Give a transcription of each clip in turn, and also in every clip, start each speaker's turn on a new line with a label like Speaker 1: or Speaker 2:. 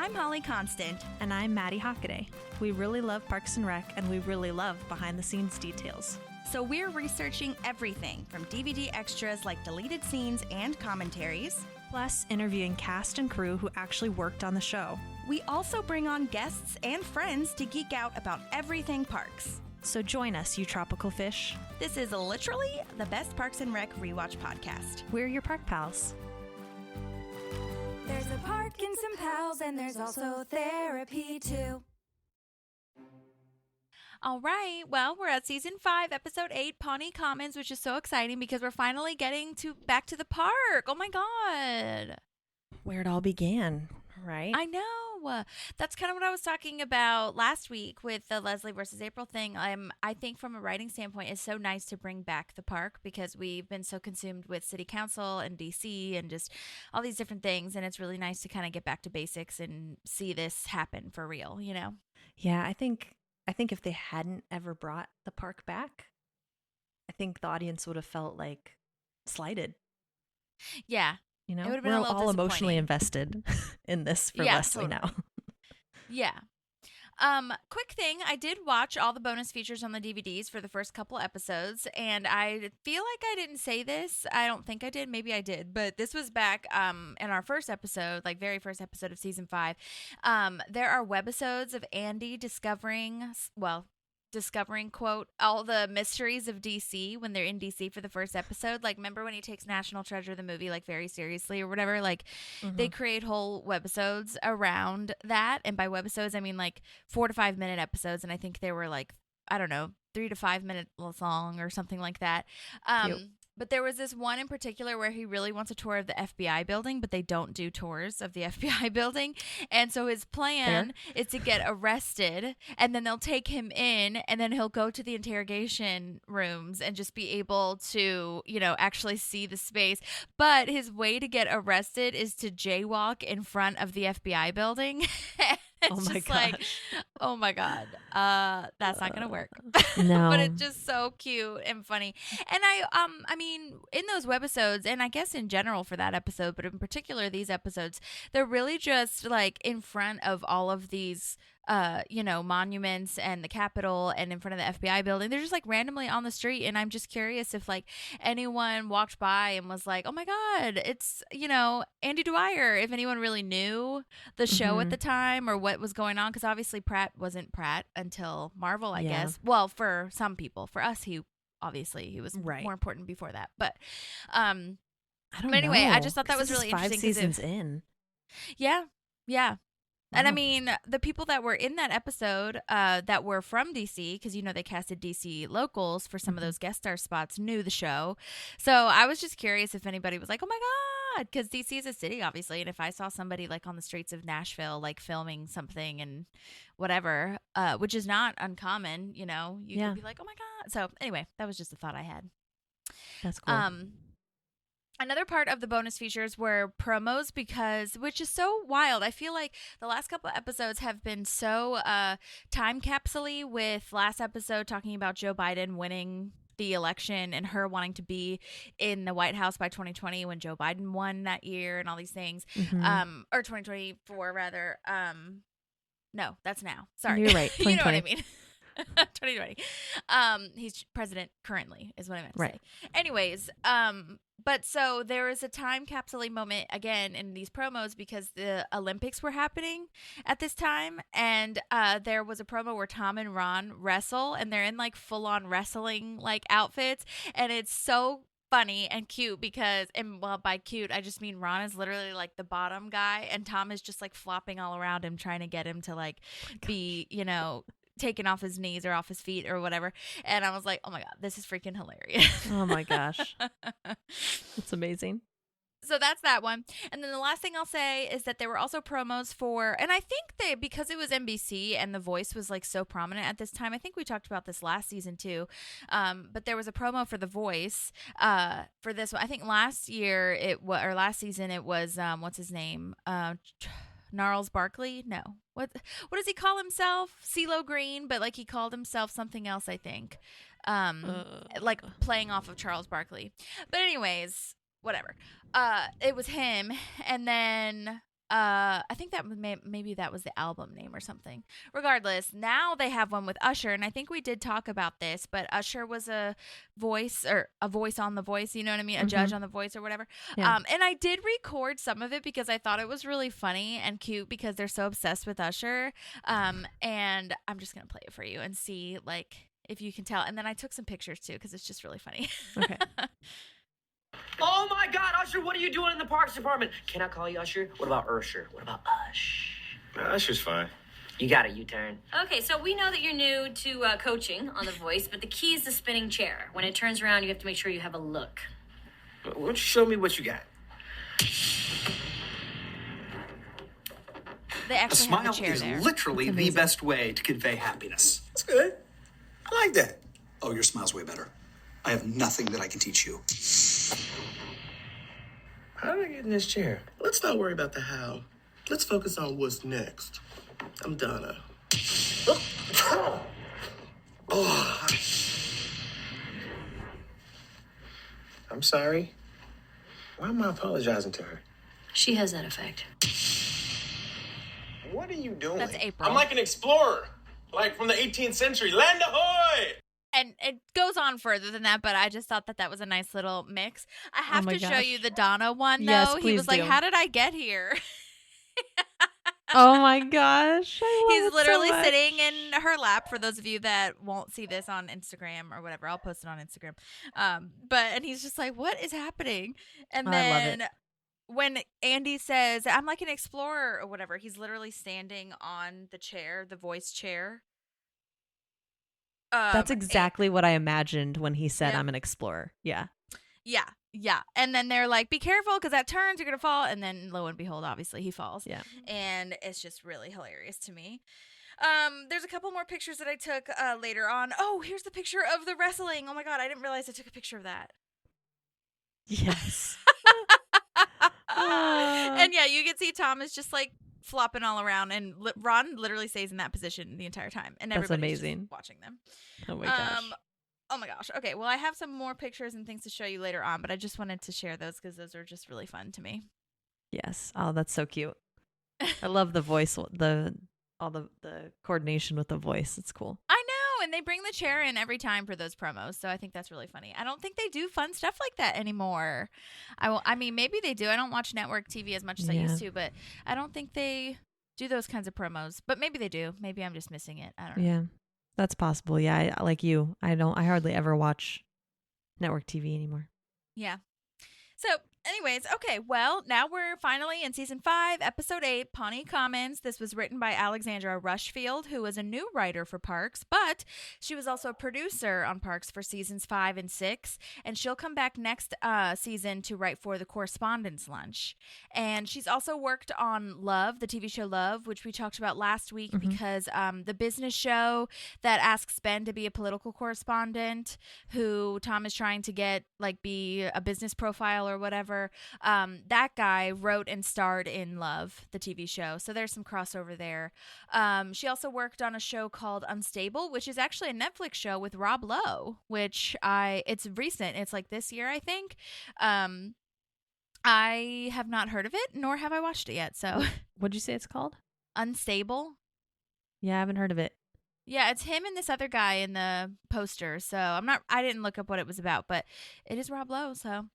Speaker 1: I'm Holly Constant.
Speaker 2: And I'm Maddie Hockaday. We really love Parks and Rec, and we really love behind-the-scenes details.
Speaker 1: So we're researching everything from DVD extras like deleted scenes and commentaries,
Speaker 2: plus interviewing cast and crew who actually worked on the show.
Speaker 1: We also bring on guests and friends to geek out about everything parks.
Speaker 2: So join us, you tropical fish.
Speaker 1: This is literally the best Parks and Rec rewatch podcast.
Speaker 2: We're your park pals.
Speaker 3: There's a park and some pals, and there's also therapy too.
Speaker 1: All right, well, we're at Season 5, Episode 8, Pawnee Commons, which is so exciting because we're finally getting back to the park. Oh, my God.
Speaker 2: Where it all began, right?
Speaker 1: I know. That's kind of what I was talking about last week with the Leslie versus April thing. I think from a writing standpoint, it's so nice to bring back the park because we've been so consumed with city council and DC and just all these different things. And it's really nice to kind of get back to basics and see this happen for real, you know?
Speaker 2: Yeah, I think if they hadn't ever brought the park back, I think the audience would have felt like slighted.
Speaker 1: Yeah.
Speaker 2: You know,
Speaker 1: it would have been
Speaker 2: we're
Speaker 1: a little
Speaker 2: all emotionally invested in this for Leslie
Speaker 1: totally.
Speaker 2: now.
Speaker 1: Yeah. Quick thing, I did watch all the bonus features on the DVDs for the first couple episodes, and I feel like I didn't say this. I don't think I did. Maybe I did, but this was back in our first episode, like very first episode of Season 5. There are webisodes of Andy discovering, quote, all the mysteries of DC when they're in DC for the first episode. Like, remember when he takes National Treasure, the movie, like very seriously or whatever? Like, they create whole webisodes around that. And by webisodes, I mean like 4 to 5 minute episodes. And I think they were like, I don't know, 3 to 5 minutes long or something like that. But there was this one in particular where he really wants a tour of the FBI building, but they don't do tours of the FBI building. And so his plan is to get arrested, and then they'll take him in, and then he'll go to the interrogation rooms and just be able to, you know, actually see the space. But his way to get arrested is to jaywalk in front of the FBI building. It's
Speaker 2: oh my
Speaker 1: just
Speaker 2: gosh.
Speaker 1: like, oh my God, that's not gonna work.
Speaker 2: No.
Speaker 1: But it's just so cute and funny. And I mean, in those webisodes, and I guess in general for that episode, but in particular these episodes, they're really just like in front of all of these you know, monuments and the Capitol and in front of the FBI building. They're just like randomly on the street. And I'm just curious if like anyone walked by and was like, oh my God, it's, you know, Andy Dwyer. If anyone really knew the show at the time or what was going on. Because obviously Pratt wasn't Pratt until Marvel, I guess. Well, for some people. For us, he was more important before that. But I
Speaker 2: don't
Speaker 1: anyway,
Speaker 2: know.
Speaker 1: I just thought that was really
Speaker 2: 5
Speaker 1: interesting.
Speaker 2: seasons in.
Speaker 1: Yeah. And I
Speaker 2: Wow.
Speaker 1: mean, the people that were in that episode that were from DC, because, you know, they casted DC locals for some of those guest star spots, knew the show. So I was just curious if anybody was like, oh, my God, because DC is a city, obviously. And if I saw somebody like on the streets of Nashville, like filming something and whatever, which is not uncommon, you know, you could be like, oh, my God. So anyway, that was just a thought I had.
Speaker 2: That's cool.
Speaker 1: Another part of the bonus features were promos which is so wild. I feel like the last couple of episodes have been so time capsule-y, with last episode talking about Joe Biden winning the election and her wanting to be in the White House by 2020 when Joe Biden won that year and all these things. Or 2024 rather. No, that's now. Sorry.
Speaker 2: You're right.
Speaker 1: You know what I mean. 2020. He's president currently is what I meant to say. Anyways, but so there is a time capsule moment again in these promos because the Olympics were happening at this time, and there was a promo where Tom and Ron wrestle, and they're in like full on wrestling like outfits, and it's so funny and cute because, and well, by cute I just mean Ron is literally like the bottom guy, and Tom is just like flopping all around him trying to get him to like be, you know, taken off his knees or off his feet or whatever. And I was like, oh my God, this is freaking hilarious.
Speaker 2: Oh my gosh. It's amazing.
Speaker 1: So that's that one. And then the last thing I'll say is that there were also promos for, and I think because it was NBC and The Voice was like so prominent at this time, I think we talked about this last season too, but there was a promo for The Voice for this one. I think last season it was, what's his name? Gnarls Barkley? No. What does he call himself? CeeLo Green, but like he called himself something else, I think. Like playing off of Charles Barkley. But anyways, whatever. It was him, and then I think that maybe that was the album name or something. Regardless, now they have one with Usher, and I think we did talk about this, but Usher was a voice on The Voice, you know what I mean? A judge on The Voice or whatever.
Speaker 2: Yeah.
Speaker 1: And I did record some of it because I thought it was really funny and cute because they're so obsessed with Usher. And I'm just going to play it for you and see like if you can tell. And then I took some pictures too because it's just really funny.
Speaker 2: Okay.
Speaker 4: Oh my God, Usher, what are you doing in the Parks Department? Can I call you Usher? What about Ursher? What about Ush?
Speaker 5: Usher's fine.
Speaker 4: You got a U-turn.
Speaker 6: Okay, so we know that you're new to coaching on The Voice, but the key is the spinning chair. When it turns around, you have to make sure you have a look.
Speaker 5: Why don't you show me what you got?
Speaker 1: They
Speaker 7: A
Speaker 1: actually have
Speaker 7: smile
Speaker 1: a chair
Speaker 7: is
Speaker 1: there.
Speaker 7: literally the best way to convey happiness.
Speaker 5: That's good. I like that.
Speaker 7: Oh, your smile's way better. I have nothing that I can teach you.
Speaker 5: How did I get in this chair?
Speaker 8: Let's not worry about the how. Let's focus on what's next. I'm Donna.
Speaker 5: Oh. I'm sorry. Why am I apologizing to her?
Speaker 6: She has that effect.
Speaker 5: What are you doing?
Speaker 1: That's April.
Speaker 8: I'm like an explorer, like from the 18th century. Land ahoy!
Speaker 1: And it goes on further than that, but I just thought that was a nice little mix. I have
Speaker 2: my
Speaker 1: to show
Speaker 2: gosh.
Speaker 1: you the Donna one, though.
Speaker 2: Yes,
Speaker 1: He
Speaker 2: please
Speaker 1: was like,
Speaker 2: do.
Speaker 1: how did I get here?
Speaker 2: Oh my gosh. I love
Speaker 1: He's
Speaker 2: it so
Speaker 1: literally
Speaker 2: much.
Speaker 1: sitting in her lap. For those of you that won't see this on Instagram or whatever, I'll post it on Instagram. And he's just like, what is happening? And
Speaker 2: Oh, I love
Speaker 1: then
Speaker 2: it.
Speaker 1: when Andy says, I'm like an explorer or whatever, he's literally standing on the chair, the voice chair.
Speaker 2: That's exactly what I imagined when he said,
Speaker 1: Yeah.
Speaker 2: I'm an explorer. Yeah.
Speaker 1: Yeah. And then they're like, be careful because that turns, you're going to fall. And then lo and behold, obviously he falls.
Speaker 2: Yeah.
Speaker 1: And it's just really hilarious to me. There's a couple more pictures that I took later on. Oh, here's the picture of the wrestling. Oh my God, I didn't realize I took a picture of that.
Speaker 2: Yes.
Speaker 1: And yeah, you can see Tom is just like flopping all around, and Ron literally stays in that position the entire time, and
Speaker 2: That's
Speaker 1: everybody's
Speaker 2: amazing.
Speaker 1: just watching them.
Speaker 2: Oh my gosh.
Speaker 1: Oh my gosh. Okay, well, I have some more pictures and things to show you later on, but I just wanted to share those because those are just really fun to me.
Speaker 2: Yes. Oh, that's so cute. I love the voice, the coordination with the voice. It's cool.
Speaker 1: I know, and they bring the chair in every time for those promos, so I think that's really funny. I don't think they do fun stuff like that anymore. I mean, maybe they do. I don't watch network TV as much as I used to, but I don't think they do those kinds of promos. But maybe they do. Maybe I'm just missing it. I don't know.
Speaker 2: Yeah, that's possible. Yeah, I like you. I hardly ever watch network TV anymore.
Speaker 1: Yeah. So, anyways, okay, well, now we're finally in season 5, episode 8, Pawnee Commons. This was written by Alexandra Rushfield, who was a new writer for Parks, but she was also a producer on Parks for seasons 5 and 6, and she'll come back next season to write for the Correspondence Lunch. And she's also worked on Love, the TV show Love, which we talked about last week because the business show that asks Ben to be a political correspondent, who Tom is trying to get, like, be a business profile or whatever, that guy wrote and starred in Love, the TV show. So there's some crossover there. She also worked on a show called Unstable, which is actually a Netflix show with Rob Lowe, which it's recent. It's like this year, I think. I have not heard of it, nor have I watched it yet. So
Speaker 2: What'd you say it's called?
Speaker 1: Unstable.
Speaker 2: Yeah, I haven't heard of it.
Speaker 1: Yeah, it's him and this other guy in the poster. So I didn't look up what it was about, but it is Rob Lowe. So,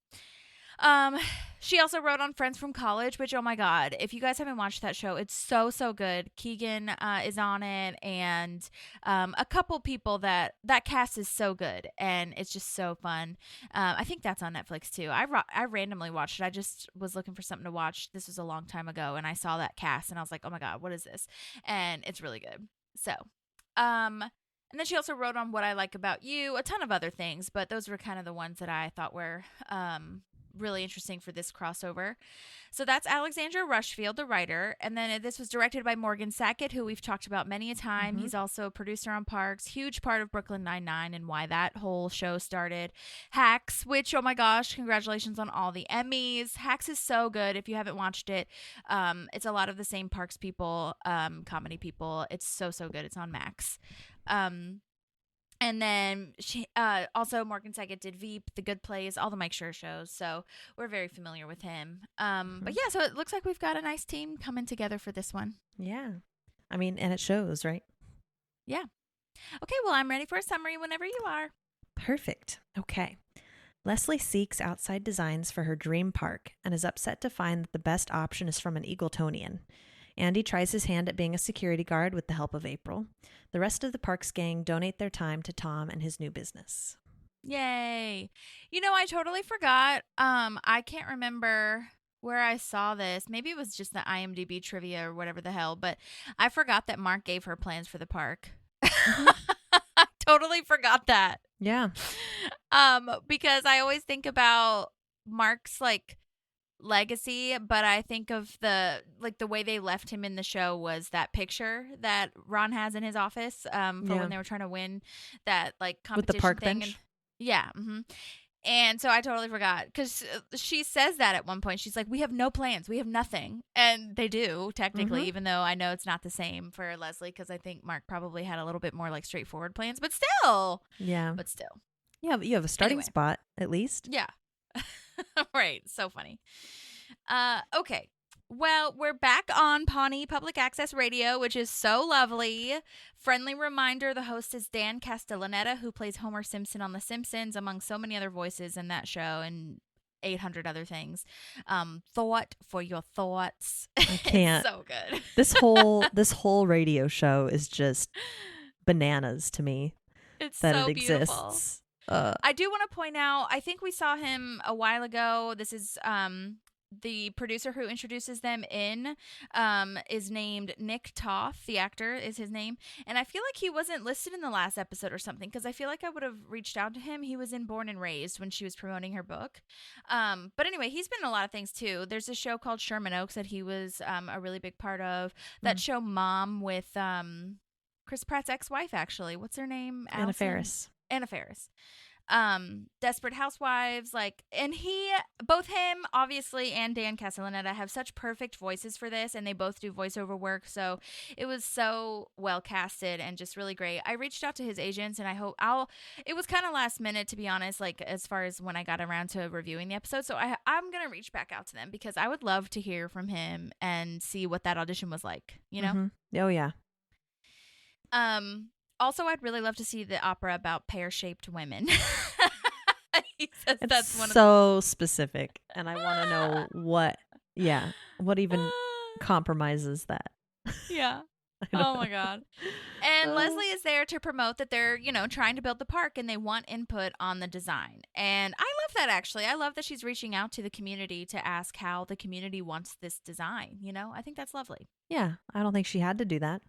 Speaker 1: she also wrote on Friends from College, which, oh my God, if you guys haven't watched that show, it's so, so good. Keegan, is on it, and, a couple people that cast is so good, and it's just so fun. I think that's on Netflix too. I randomly watched it. I just was looking for something to watch. This was a long time ago, and I saw that cast, and I was like, oh my God, what is this? And it's really good. So, and then she also wrote on What I Like About You, a ton of other things, but those were kind of the ones that I thought were really interesting for this crossover. So that's Alexandra Rushfield, the writer, and then this was directed by Morgan Sackett, who we've talked about many a time. He's also a producer on Parks, huge part of Brooklyn Nine-Nine and why that whole show started. Hacks, which, oh my gosh, congratulations on all the Emmys. Hacks is so good. If you haven't watched it, it's a lot of the same Parks people, comedy people. It's so, so good. It's on Max. And then she also Morgan Saget did Veep, The Good Place, all the Mike Schur shows. So we're very familiar with him. But yeah, so it looks like we've got a nice team coming together for this one.
Speaker 2: Yeah. I mean, and it shows, right?
Speaker 1: Yeah. Okay, well, I'm ready for a summary whenever you are.
Speaker 2: Perfect. Okay. Leslie seeks outside designs for her dream park and is upset to find that the best option is from an Eagletonian. Andy tries his hand at being a security guard with the help of April. The rest of the park's gang donate their time to Tom and his new business.
Speaker 1: Yay. You know, I totally forgot. I can't remember where I saw this. Maybe it was just the IMDb trivia or whatever the hell, but I forgot that Mark gave her plans for the park. I totally forgot that.
Speaker 2: Yeah.
Speaker 1: Because I always think about Mark's like legacy, but I think of the way they left him in the show was that picture that Ron has in his office for when they were trying to win that like competition
Speaker 2: with the park
Speaker 1: thing.
Speaker 2: bench.
Speaker 1: And so I totally forgot because she says that at one point. She's like, we have no plans. We have nothing. And they do, technically, even though I know it's not the same for Leslie because I think Mark probably had a little bit more like straightforward plans. But still.
Speaker 2: Yeah.
Speaker 1: But still.
Speaker 2: Yeah, you have a starting spot, at least.
Speaker 1: Yeah. Right. So funny. Okay. Well, we're back on Pawnee Public Access Radio, which is so lovely. Friendly reminder, the host is Dan Castellaneta, who plays Homer Simpson on The Simpsons, among so many other voices in that show and 800 other things. Thought for your thoughts.
Speaker 2: I can't.
Speaker 1: It's so good.
Speaker 2: This whole radio show is just bananas to me.
Speaker 1: It's
Speaker 2: that
Speaker 1: so
Speaker 2: it
Speaker 1: beautiful.
Speaker 2: Exists.
Speaker 1: I do want to point out, I think we saw him a while ago. This is the producer who introduces them in is named Nick Toth. The actor is his name. And I feel like he wasn't listed in the last episode or something because I feel like I would have reached out to him. He was in Born and Raised when she was promoting her book. But anyway, he's been in a lot of things too. There's a show called Sherman Oaks that he was a really big part of. That show Mom with Chris Pratt's ex-wife, actually. What's her name?
Speaker 2: Anna Faris.
Speaker 1: Anna Faris. Desperate Housewives, and both him obviously and Dan Castellaneta have such perfect voices for this, and they both do voiceover work, so it was so well casted and just really great. I reached out to his agents, and it was kind of last minute, to be honest, like as far as when I got around to reviewing the episode, so I'm gonna reach back out to them because I would love to hear from him and see what that audition was like, you know?
Speaker 2: Mm-hmm. Oh yeah.
Speaker 1: Also, I'd really love to see the opera about pear-shaped women. He says
Speaker 2: It's
Speaker 1: that's one
Speaker 2: so specific, and I want to know what even compromises that.
Speaker 1: Yeah. Oh my God. And Leslie is there to promote that they're, trying to build the park and they want input on the design. And I love that, actually. I love that she's reaching out to the community to ask how the community wants this design. I think that's lovely.
Speaker 2: Yeah, I don't think she had to do that.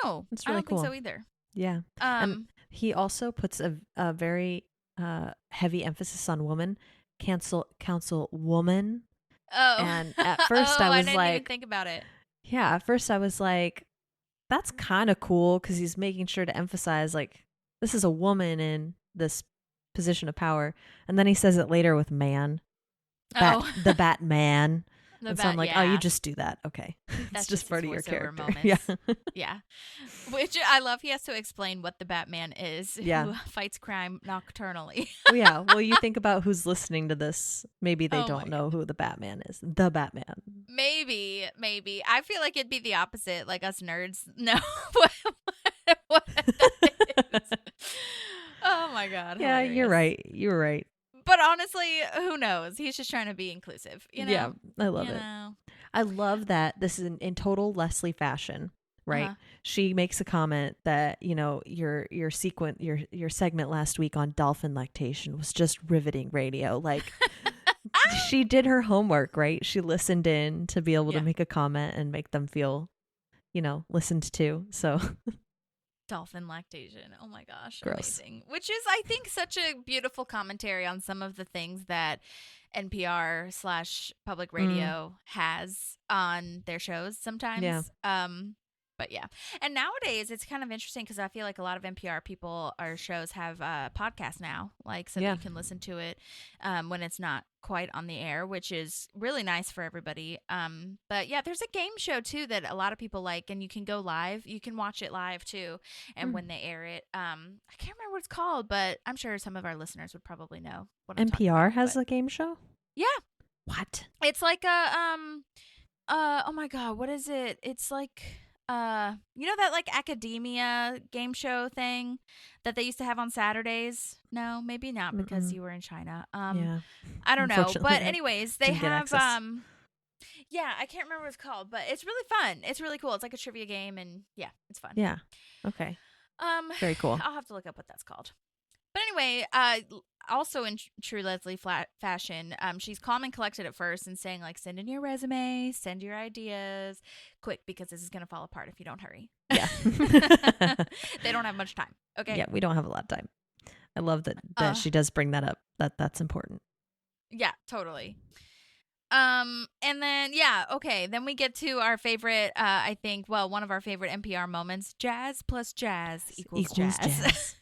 Speaker 1: No,
Speaker 2: it's really
Speaker 1: I don't
Speaker 2: cool.
Speaker 1: think so either.
Speaker 2: Yeah. And he also puts a very heavy emphasis on woman, council woman.
Speaker 1: Oh.
Speaker 2: And at first I was
Speaker 1: didn't
Speaker 2: like,
Speaker 1: even think about it.
Speaker 2: Yeah, at first I was like, that's kind of cool because he's making sure to emphasize like this is a woman in this position of power. And then he says it later with man. The Batman. So I'm like, oh, you just do that. Okay. It's just part of your character.
Speaker 1: Moments.
Speaker 2: Yeah.
Speaker 1: Yeah. Which I love. He has to explain what the Batman is who fights crime nocturnally.
Speaker 2: Yeah. Well, you think about who's listening to this. Maybe they don't know who the Batman is. The Batman.
Speaker 1: Maybe. I feel like it'd be the opposite. Like us nerds know what that is. Oh my God.
Speaker 2: Yeah,
Speaker 1: hilarious.
Speaker 2: You're right.
Speaker 1: But honestly, who knows? He's just trying to be inclusive.
Speaker 2: Yeah, I love it. I love that this is in total Leslie fashion, right?
Speaker 1: Uh-huh.
Speaker 2: She makes a comment that, your segment last week on dolphin lactation was just riveting radio. Like she did her homework, right? She listened in to be able to make a comment and make them feel, listened to. So
Speaker 1: dolphin lactation. Oh my gosh.
Speaker 2: Gross.
Speaker 1: Amazing. Which is, I think, such a beautiful commentary on some of the things that NPR/public radio has on their shows sometimes.
Speaker 2: Yeah.
Speaker 1: But yeah. And nowadays it's kind of interesting because I feel like a lot of NPR people or shows have podcasts now, like so that you can listen to it when it's not quite on the air, which is really nice for everybody. But yeah, there's a game show too that a lot of people like, and you can go live. You can watch it live too, and when they air it, I can't remember what it's called, but I'm sure some of our listeners would probably know what I'm talking
Speaker 2: NPR
Speaker 1: about,
Speaker 2: has
Speaker 1: but-
Speaker 2: a game show?
Speaker 1: Yeah.
Speaker 2: What?
Speaker 1: It's like a oh my god, what is it? It's like you know that like academia game show thing that they used to have on Saturdays? No, maybe not because you were in China.
Speaker 2: Yeah.
Speaker 1: I don't know.
Speaker 2: Unfortunately,
Speaker 1: But
Speaker 2: I
Speaker 1: anyways, they
Speaker 2: didn't get
Speaker 1: have
Speaker 2: access.
Speaker 1: yeah, I can't remember what it's called, but it's really fun. It's really cool. It's like a trivia game and yeah, it's fun.
Speaker 2: Yeah. Okay. Very cool.
Speaker 1: I'll have to look up what that's called. But anyway, also in true Leslie fashion, she's calm and collected at first and saying like, send in your resume, send your ideas quick because this is going to fall apart if you don't hurry.
Speaker 2: Yeah.
Speaker 1: They don't have much time. Okay.
Speaker 2: Yeah, we don't have a lot of time. I love that she does bring that up. That's important.
Speaker 1: Yeah, totally. And then, yeah, okay. Then we get to our favorite, I think, well, one of our favorite NPR moments, jazz plus jazz equals jazz.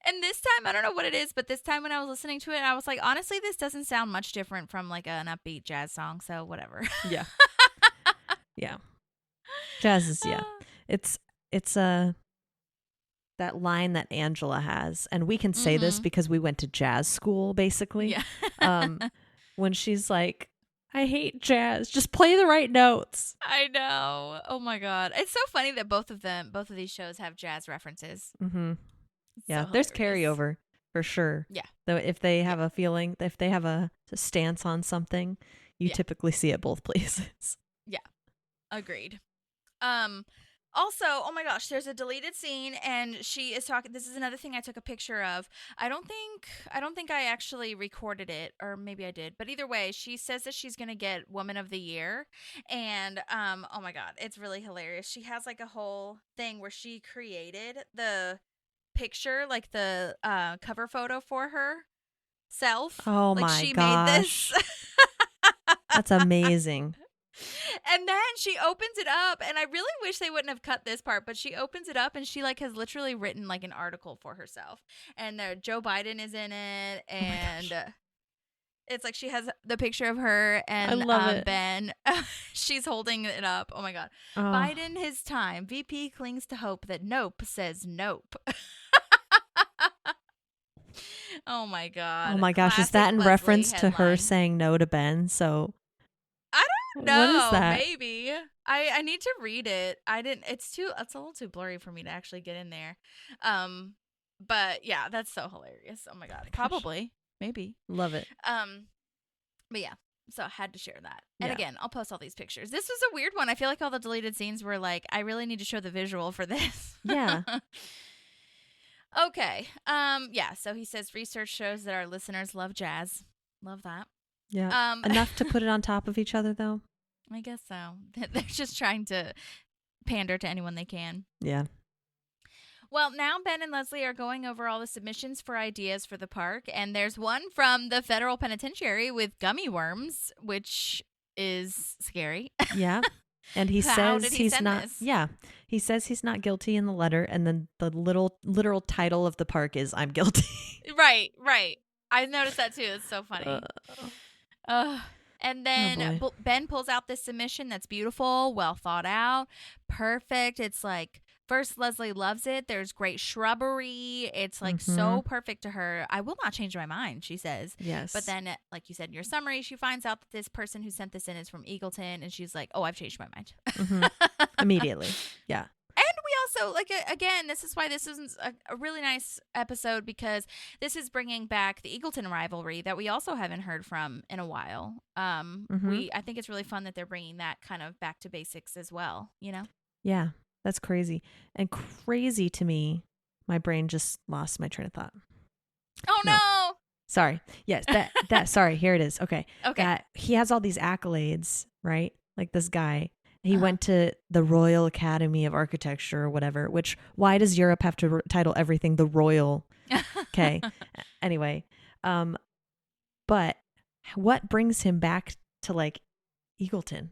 Speaker 1: And this time, I don't know what it is, but this time when I was listening to it, I was like, honestly, this doesn't sound much different from like an upbeat jazz song. So whatever.
Speaker 2: Yeah. Yeah. Jazz is, it's that line that Angela has, and we can say this because we went to jazz school, basically.
Speaker 1: Yeah.
Speaker 2: When she's like, I hate jazz. Just play the right notes.
Speaker 1: I know. Oh my God. It's so funny that both of these shows have jazz references.
Speaker 2: Mm-hmm. Yeah,
Speaker 1: So
Speaker 2: there's
Speaker 1: hilarious.
Speaker 2: carryover for sure.
Speaker 1: Yeah.
Speaker 2: Though if they have a feeling, if they have a stance on something, you typically see it both places.
Speaker 1: Yeah. Agreed. Also, oh my gosh, there's a deleted scene and she is talking. This is another thing I took a picture of. I don't think I actually recorded it, or maybe I did. But either way, she says that she's going to get Woman of the Year. And oh my God, it's really hilarious. She has like a whole thing where she created the picture, like the cover photo for herself.
Speaker 2: Oh
Speaker 1: like
Speaker 2: my
Speaker 1: she
Speaker 2: gosh.
Speaker 1: made this.
Speaker 2: That's amazing.
Speaker 1: And then she opens it up, and I really wish they wouldn't have cut this part, but she opens it up and she like has literally written like an article for herself. And Joe Biden is in it, and it's like she has the picture of her and
Speaker 2: I love it.
Speaker 1: Ben. She's holding it up. Oh my God.
Speaker 2: Oh.
Speaker 1: Biden his time. VP clings to hope that nope says nope. Oh my God.
Speaker 2: Oh my gosh, is
Speaker 1: Classic
Speaker 2: that in
Speaker 1: Leslie
Speaker 2: reference to her
Speaker 1: headline.
Speaker 2: saying no to Ben? So
Speaker 1: I don't know.
Speaker 2: What is that?
Speaker 1: Maybe. I need to read it. It's a little too blurry for me to actually get in there. But yeah, that's so hilarious. Oh my God. Probably. Maybe.
Speaker 2: Love it.
Speaker 1: But yeah. So I had to share that. And
Speaker 2: Yeah.
Speaker 1: again, I'll post all these pictures. This was a weird one. I feel like all the deleted scenes were like, I really need to show the visual for this.
Speaker 2: Yeah.
Speaker 1: Okay. Yeah, so he says research shows that our listeners love jazz. Love that.
Speaker 2: Yeah. Enough to put it on top of each other, though.
Speaker 1: I guess so. They're just trying to pander to anyone they can.
Speaker 2: Yeah.
Speaker 1: Well, now Ben and Leslie are going over all the submissions for ideas for the park, and there's one from the federal penitentiary with gummy worms, which is scary.
Speaker 2: Yeah. And he
Speaker 1: How
Speaker 2: says
Speaker 1: did he
Speaker 2: he's
Speaker 1: send
Speaker 2: not.
Speaker 1: this?
Speaker 2: Yeah. He says he's not guilty in the letter, and then the literal title of the park is "I'm guilty."
Speaker 1: Right. I noticed that too. It's so funny. And then
Speaker 2: boy.
Speaker 1: Ben pulls out this submission that's beautiful, well thought out, perfect. It's like, first, Leslie loves it. There's great shrubbery. It's like so perfect to her. I will not change my mind, she says.
Speaker 2: Yes.
Speaker 1: But then, like you said in your summary, she finds out that this person who sent this in is from Eagleton, and she's like, oh, I've changed my mind.
Speaker 2: Immediately. Yeah.
Speaker 1: And we also, like, again, this is why this is a really nice episode, because this is bringing back the Eagleton rivalry that we also haven't heard from in a while. I think it's really fun that they're bringing that kind of back to basics as well, you know?
Speaker 2: Yeah. That's crazy. And crazy to me, my brain just lost my train of thought.
Speaker 1: Oh, no.
Speaker 2: Sorry. Yes. Sorry. Here it is. Okay.
Speaker 1: Okay.
Speaker 2: That he has all these accolades, right? Like this guy. He went to the Royal Academy of Architecture or whatever, which why does Europe have to title everything the Royal? Okay. Anyway. But what brings him back to like Eagleton?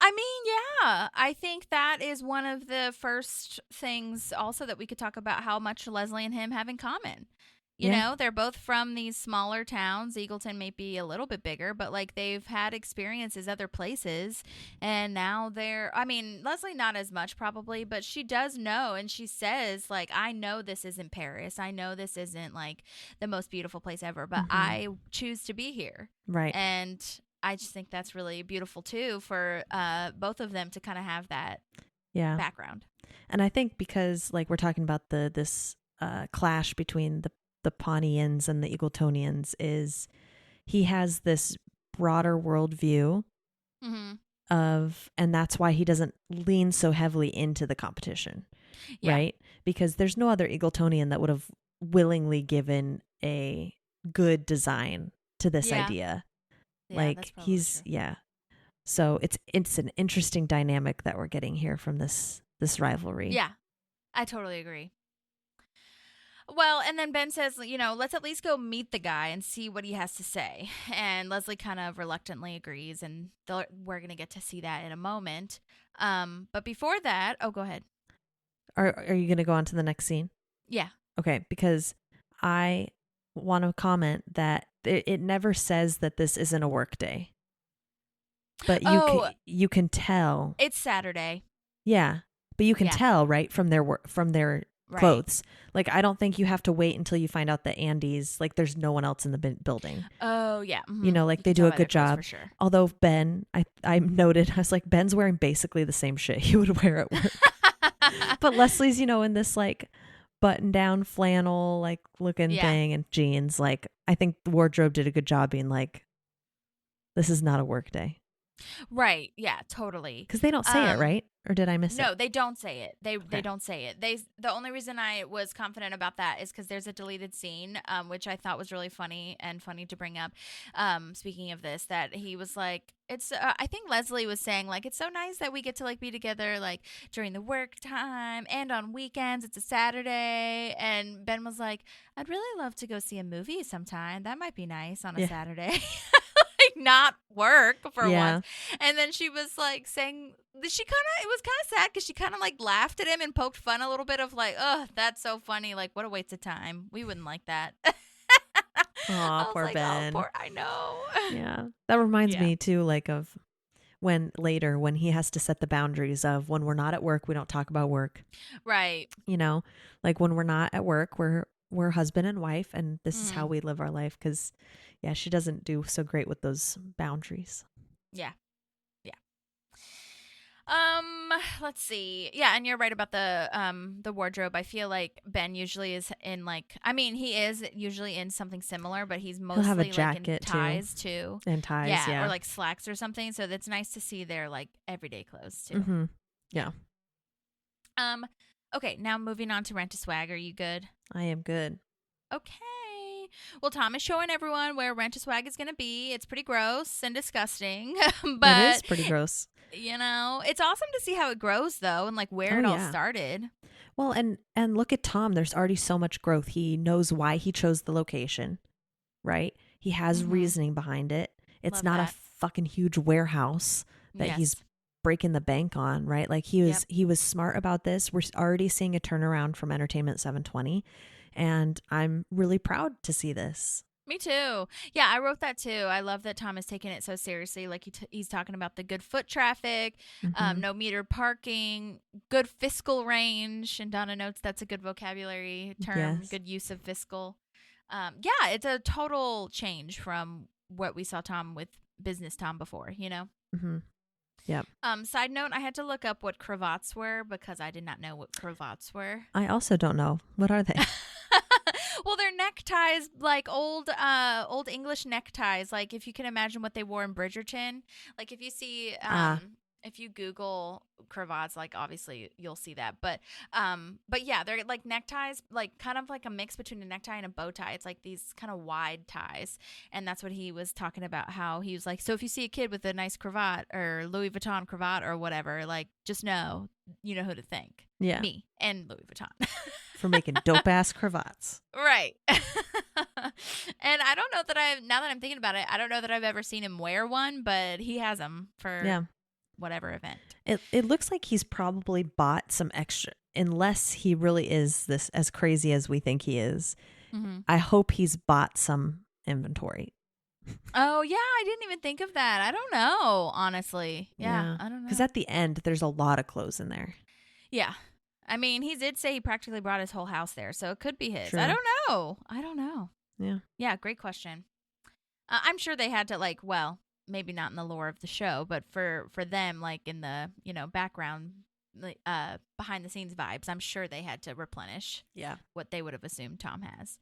Speaker 1: I mean, I think that is one of the first things also that we could talk about how much Leslie and him have in common. You
Speaker 2: Yeah.
Speaker 1: know, they're both from these smaller towns. Eagleton may be a little bit bigger, but like they've had experiences other places. And now I mean, Leslie not as much probably, but she does know. And she says, like, I know this isn't Paris. I know this isn't like the most beautiful place ever, but I choose to be here.
Speaker 2: Right.
Speaker 1: And I just think that's really beautiful too for both of them to kind of have that background.
Speaker 2: And I think because like we're talking about this clash between the Pawneeans and the Eagletonians, is he has this broader worldview of, and that's why he doesn't lean so heavily into the competition, right? Because there's no other Eagletonian that would have willingly given a good design to this idea. Like he's true. So it's an interesting dynamic that we're getting here from this rivalry.
Speaker 1: Yeah, I totally agree. Well, and then Ben says, you know, let's at least go meet the guy and see what he has to say. And Leslie kind of reluctantly agrees, and we're going to get to see that in a moment. But before that, go ahead.
Speaker 2: Are you going to go on to the next scene?
Speaker 1: Yeah.
Speaker 2: Okay, because I want to comment that it never says that this isn't a work day. But you can tell.
Speaker 1: It's Saturday.
Speaker 2: Yeah, but you can tell, right, from their clothes. Like, I don't think you have to wait until you find out that Andy's, like, there's no one else in the building.
Speaker 1: Oh, yeah. Mm-hmm.
Speaker 2: You know, like, they do a good job.
Speaker 1: For sure.
Speaker 2: Although Ben, I noted, I was like, Ben's wearing basically the same shit he would wear at work. But Leslie's, you know, in this, like, button-down flannel, like, looking thing and jeans. Like, I think the wardrobe did a good job being like, this is not a work day.
Speaker 1: Right. Yeah, totally.
Speaker 2: Because they don't say it, right? Or did I miss it?
Speaker 1: No, they don't say it. They don't say it. The only reason I was confident about that is because there's a deleted scene, which I thought was really funny to bring up. Speaking of this, that he was like, it's. I think Leslie was saying like, it's so nice that we get to like be together like during the work time and on weekends. It's a Saturday, and Ben was like, I'd really love to go see a movie sometime. That might be nice on a Saturday. Not work for once. And then she was like saying it was kind of sad because she kind of like laughed at him and poked fun a little bit of like, oh, that's so funny, like what a waste of time, we wouldn't like that.
Speaker 2: Aw, poor Ben.
Speaker 1: I know.
Speaker 2: Yeah, that reminds me too, like of when he has to set the boundaries of when we're not at work, we don't talk about work,
Speaker 1: right?
Speaker 2: You know, like when we're not at work, we're husband and wife, and this is how we live our life. Because she doesn't do so great with those boundaries. Yeah.
Speaker 1: Let's see. Yeah, and you're right about the wardrobe. I feel like Ben usually is in like, I mean, he is usually in something similar, but he's mostly
Speaker 2: have a
Speaker 1: like
Speaker 2: jacket
Speaker 1: in ties too.
Speaker 2: And ties,
Speaker 1: or like slacks or something. So that's nice to see their like everyday clothes too.
Speaker 2: Mm-hmm. Yeah.
Speaker 1: Okay, now moving on to Rent a Swag. Are you good?
Speaker 2: I am good.
Speaker 1: Okay. Well, Tom is showing everyone where Rent a Swag is going to be. It's pretty gross and disgusting, but
Speaker 2: it is pretty gross.
Speaker 1: You know, it's awesome to see how it grows though, and like where it all started.
Speaker 2: Well, and look at Tom. There's already so much growth. He knows why he chose the location, right? He has reasoning behind it. It's not a fucking huge warehouse that he's breaking the bank on, right? Like he was smart about this. We're already seeing a turnaround from Entertainment 720. And I'm really proud to see this.
Speaker 1: Me too. Yeah, I wrote that too. I love that Tom is taking it so seriously. Like he's talking about the good foot traffic, no metered parking, good fiscal range. And Donna notes that's a good vocabulary term, good use of fiscal. It's a total change from what we saw Tom with business Tom before, you know?
Speaker 2: Mm-hmm. Yep.
Speaker 1: Side note, I had to look up what cravats were because I did not know what cravats were.
Speaker 2: I also don't know. What are they?
Speaker 1: Well, they're neckties, like old English neckties. Like if you can imagine what they wore in Bridgerton. Like if you see, if you Google cravats, like obviously you'll see that. But yeah, they're like neckties, like kind of like a mix between a necktie and a bow tie. It's like these kind of wide ties. And that's what he was talking about, how he was like, so if you see a kid with a nice cravat or Louis Vuitton cravat or whatever, like just know, you know who to thank.
Speaker 2: Yeah.
Speaker 1: Me and Louis Vuitton.
Speaker 2: For making dope ass cravats.
Speaker 1: Right. And I don't know that now that I'm thinking about it, I don't know that I've ever seen him wear one, but he has them for whatever event.
Speaker 2: It looks like he's probably bought some extra, unless he really is this as crazy as we think he is.
Speaker 1: Mm-hmm.
Speaker 2: I hope he's bought some inventory.
Speaker 1: Oh, yeah. I didn't even think of that. I don't know, honestly. Yeah. I don't know.
Speaker 2: Because at the end, there's a lot of clothes in there.
Speaker 1: Yeah. I mean, he did say he practically brought his whole house there, so it could be his.
Speaker 2: True.
Speaker 1: I don't know.
Speaker 2: Yeah.
Speaker 1: Yeah, great question. I'm sure they had to, like, well, maybe not in the lore of the show, but for them, like, in the, background, behind the scenes vibes, I'm sure they had to replenish what they would have assumed Tom has.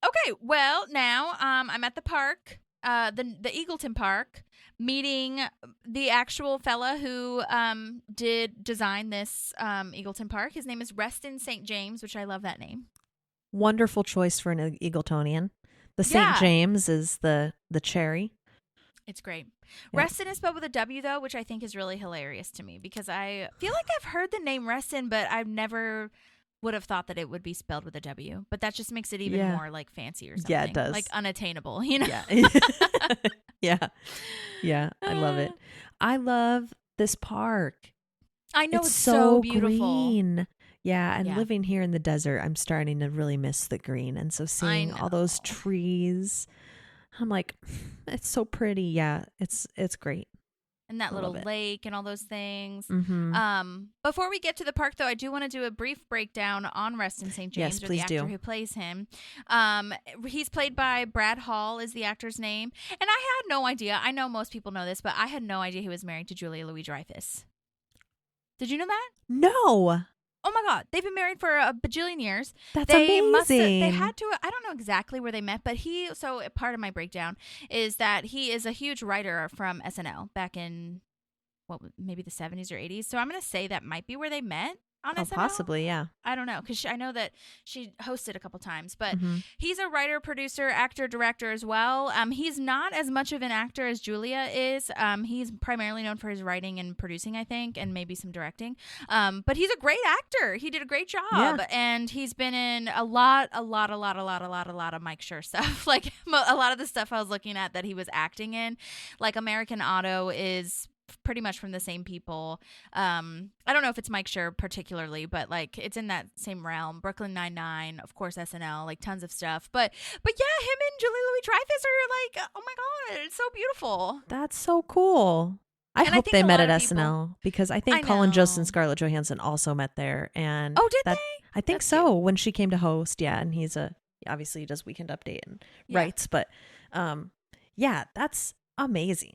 Speaker 1: Okay, well, now I'm at the park, the Eagleton Park, meeting the actual fella who did design this Eagleton Park. His name is Wreston St. James, which I love that name.
Speaker 2: Wonderful choice for an Eagletonian. The St. James is the cherry.
Speaker 1: It's great.
Speaker 2: Yeah.
Speaker 1: Wreston is spelled with a W, though, which I think is really hilarious to me because I feel like I've heard the name Wreston, but I've never would have thought that it would be spelled with a W. But that just makes it even more like fancy or something.
Speaker 2: Yeah, it does.
Speaker 1: Like unattainable, you know?
Speaker 2: Yeah. Yeah. I love it. I love this park.
Speaker 1: I know it's
Speaker 2: so
Speaker 1: beautiful.
Speaker 2: Green. Yeah, and living here in the desert, I'm starting to really miss the green. And so seeing all those trees, I'm like, it's so pretty. Yeah, it's great.
Speaker 1: And that little lake and all those things.
Speaker 2: Mm-hmm.
Speaker 1: Before we get to the park, though, I do want to do a brief breakdown on Wreston St. James, or the actor who plays him. He's played by Brad Hall is the actor's name. And I had no idea. I know most people know this, but I had no idea he was married to Julia Louis Dreyfuss. Did you know that?
Speaker 2: No.
Speaker 1: Oh my God. They've been married for a bajillion years.
Speaker 2: That's amazing.
Speaker 1: They had to, I don't know exactly where they met, but so part of my breakdown is that he is a huge writer from SNL back in, maybe the 70s or 80s. So I'm going to say that might be where they met on SNL.
Speaker 2: Possibly, yeah.
Speaker 1: I don't know, because I know that she hosted a couple times, but he's a writer, producer, actor, director as well. He's not as much of an actor as Julia is. He's primarily known for his writing and producing, I think, and maybe some directing. But he's a great actor. He did a great job, and he's been in a lot of Mike Schur stuff. Like a lot of the stuff I was looking at that he was acting in, like American Auto is pretty much from the same people. I don't know if it's Mike Schur particularly, but like it's in that same realm. Brooklyn Nine-Nine, of course, SNL, like tons of stuff. But yeah, him and Julia Louis Dreyfuss are like, oh my God, it's so beautiful.
Speaker 2: That's so cool. I hope they met at SNL because I think Colin Jost and Scarlett Johansson also met there. And
Speaker 1: did they?
Speaker 2: I think That's so. Cute. When she came to host, and he's obviously he does Weekend Update and writes, but that's amazing.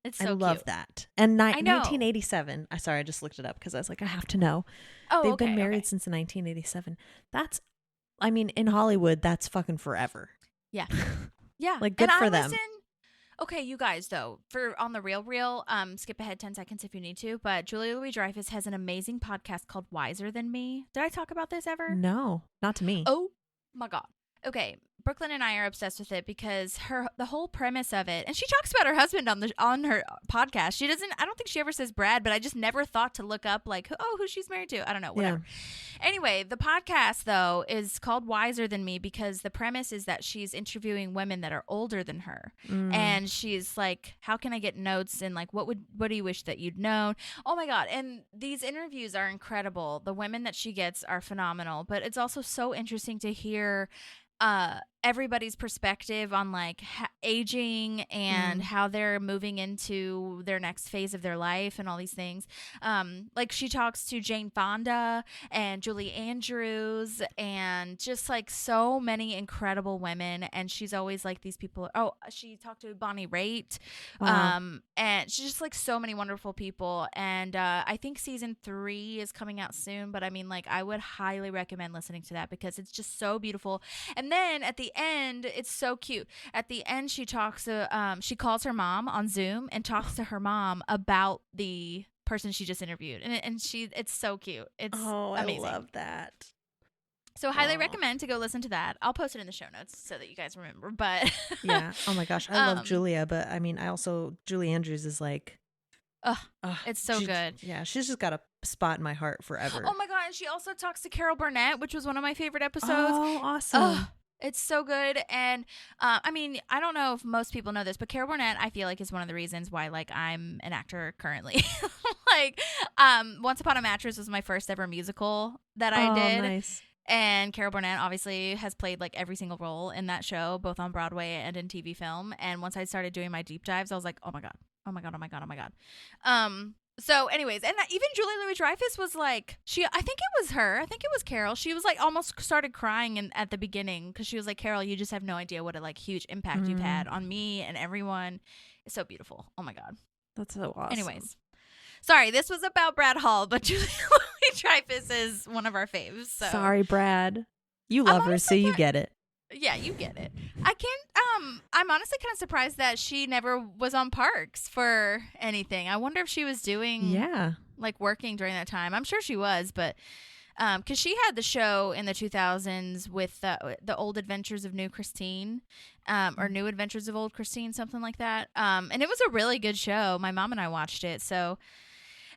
Speaker 1: It's so
Speaker 2: I love
Speaker 1: cute.
Speaker 2: that. And 1987. Sorry, I just looked it up because I was like, I have to know. They've been married since 1987. That's, I mean, in Hollywood, that's fucking forever.
Speaker 1: Yeah. Yeah.
Speaker 2: Like, good for them.
Speaker 1: Okay, you guys, though, for on the real, skip ahead 10 seconds if you need to, but Julia Louis Dreyfuss has an amazing podcast called Wiser Than Me. Did I talk about this ever?
Speaker 2: No, not to me.
Speaker 1: Oh, my God. Okay, Brooklyn and I are obsessed with it because the whole premise of it, and she talks about her husband on her podcast. She doesn't. I don't think she ever says Brad, but I just never thought to look up like who she's married to. I don't know. Whatever. Yeah. Anyway, the podcast though is called Wiser Than Me because the premise is that she's interviewing women that are older than her, and she's like, "How can I get notes?" And like, what do you wish that you'd known? Oh my God! And these interviews are incredible. The women that she gets are phenomenal, but it's also so interesting to hear everybody's perspective on like aging and how they're moving into their next phase of their life and all these things. Like she talks to Jane Fonda and Julie Andrews and just like so many incredible women. And she's always like these people. Oh, she talked to Bonnie Raitt. And she's just like so many wonderful people. And I think season 3 is coming out soon. But I mean, like I would highly recommend listening to that because it's just so beautiful. And then at the end, it's so cute. At the end, she talks. She calls her mom on Zoom and talks to her mom about the person she just interviewed, and it's so cute. It's amazing.
Speaker 2: I love that.
Speaker 1: So highly recommend to go listen to that. I'll post it in the show notes so that you guys remember. But
Speaker 2: yeah, oh my gosh, I love Julia, but I mean, Julie Andrews is like,
Speaker 1: it's so good.
Speaker 2: Yeah, she's just got a spot in my heart forever.
Speaker 1: Oh my God, and she also talks to Carol Burnett, which was one of my favorite episodes.
Speaker 2: Oh, awesome.
Speaker 1: It's so good. And I mean, I don't know if most people know this, but Carol Burnett, I feel like, is one of the reasons why like I'm an actor currently. Like Once Upon a Mattress was my first ever musical that I did.
Speaker 2: Nice.
Speaker 1: And Carol Burnett obviously has played like every single role in that show, both on Broadway and in TV film. And once I started doing my deep dives, I was like, oh my God, oh my God, oh my God, oh my God. So anyways, and even Julia Louis Dreyfuss was like, I think it was her. I think it was Carol. She was like almost started crying at the beginning because she was like, Carol, you just have no idea what a like huge impact you've had on me and everyone. It's so beautiful. Oh my God.
Speaker 2: That's so awesome.
Speaker 1: Anyways, sorry, this was about Brad Hall, but Julia Louis Dreyfuss is one of our faves. So.
Speaker 2: Sorry, Brad. You love her, so you get it.
Speaker 1: Yeah, you get it. I can't. I'm honestly kind of surprised that she never was on Parks for anything. I wonder if she was doing, like working during that time. I'm sure she was, but because she had the show in the 2000s with the Old Adventures of New Christine, or New Adventures of Old Christine, something like that. And it was a really good show. My mom and I watched it. So,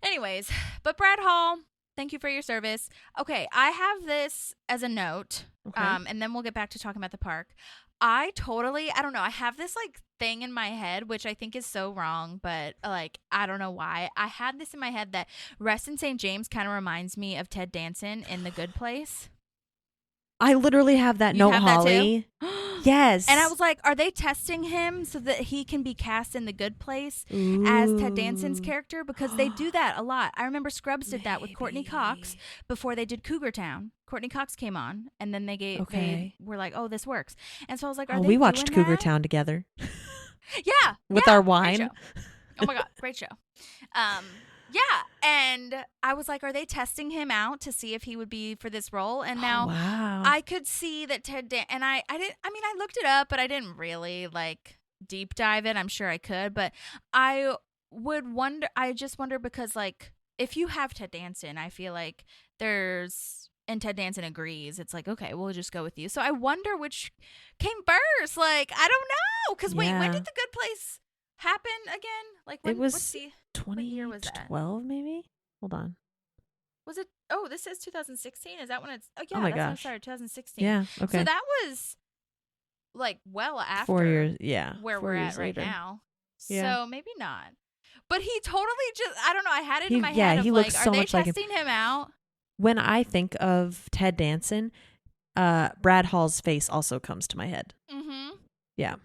Speaker 1: anyways, but Brad Hall, thank you for your service. Okay, I have this as a note, and then we'll get back to talking about the park. I don't know. I have this like thing in my head, which I think is so wrong, but like, I don't know why. I had this in my head that Wreston St. James kind of reminds me of Ted Danson in The Good Place.
Speaker 2: I literally have that note,
Speaker 1: have that
Speaker 2: Holly.
Speaker 1: too?
Speaker 2: Yes.
Speaker 1: And I was like, are they testing him so that he can be cast in The Good Place as Ted Danson's character? Because they do that a lot. I remember Scrubs did that with Courtney Cox before they did Cougar Town. Courtney Cox came on, and then they were like, oh, this works. And so I was like, are they
Speaker 2: we watched
Speaker 1: doing
Speaker 2: Cougar
Speaker 1: that?
Speaker 2: Town together.
Speaker 1: Yeah.
Speaker 2: With
Speaker 1: yeah,
Speaker 2: our
Speaker 1: great
Speaker 2: wine.
Speaker 1: show. Oh my God, great show. Yeah, and I was like, are they testing him out to see if he would be for this role? And now
Speaker 2: wow.
Speaker 1: I could see that and I looked it up, but I didn't really like deep dive it. I'm sure I could, but I just wonder because like if you have Ted Danson, I feel like and Ted Danson agrees. It's like, okay, we'll just go with you. So I wonder which came first. Like, I don't know. Because wait, when did The Good Place happen again? Like, when,
Speaker 2: it was
Speaker 1: what year was that?
Speaker 2: 2012, maybe? Hold on.
Speaker 1: Was it? Oh, this says 2016. Is that when it's? Oh, yeah.
Speaker 2: Oh my
Speaker 1: that's when it
Speaker 2: gosh.
Speaker 1: started, 2016.
Speaker 2: Yeah, okay.
Speaker 1: So that was like well after
Speaker 2: 4 years,
Speaker 1: where
Speaker 2: 4
Speaker 1: we're
Speaker 2: years
Speaker 1: at right
Speaker 2: later.
Speaker 1: now.
Speaker 2: Yeah.
Speaker 1: So maybe not. But he totally I don't know. I had it in
Speaker 2: He-
Speaker 1: my
Speaker 2: yeah,
Speaker 1: head of
Speaker 2: he
Speaker 1: like,
Speaker 2: looks
Speaker 1: are
Speaker 2: so
Speaker 1: they
Speaker 2: much like him.
Speaker 1: testing him out?
Speaker 2: When I think of Ted Danson, Brad Hall's face also comes to my head.
Speaker 1: Mm-hmm.
Speaker 2: Yeah.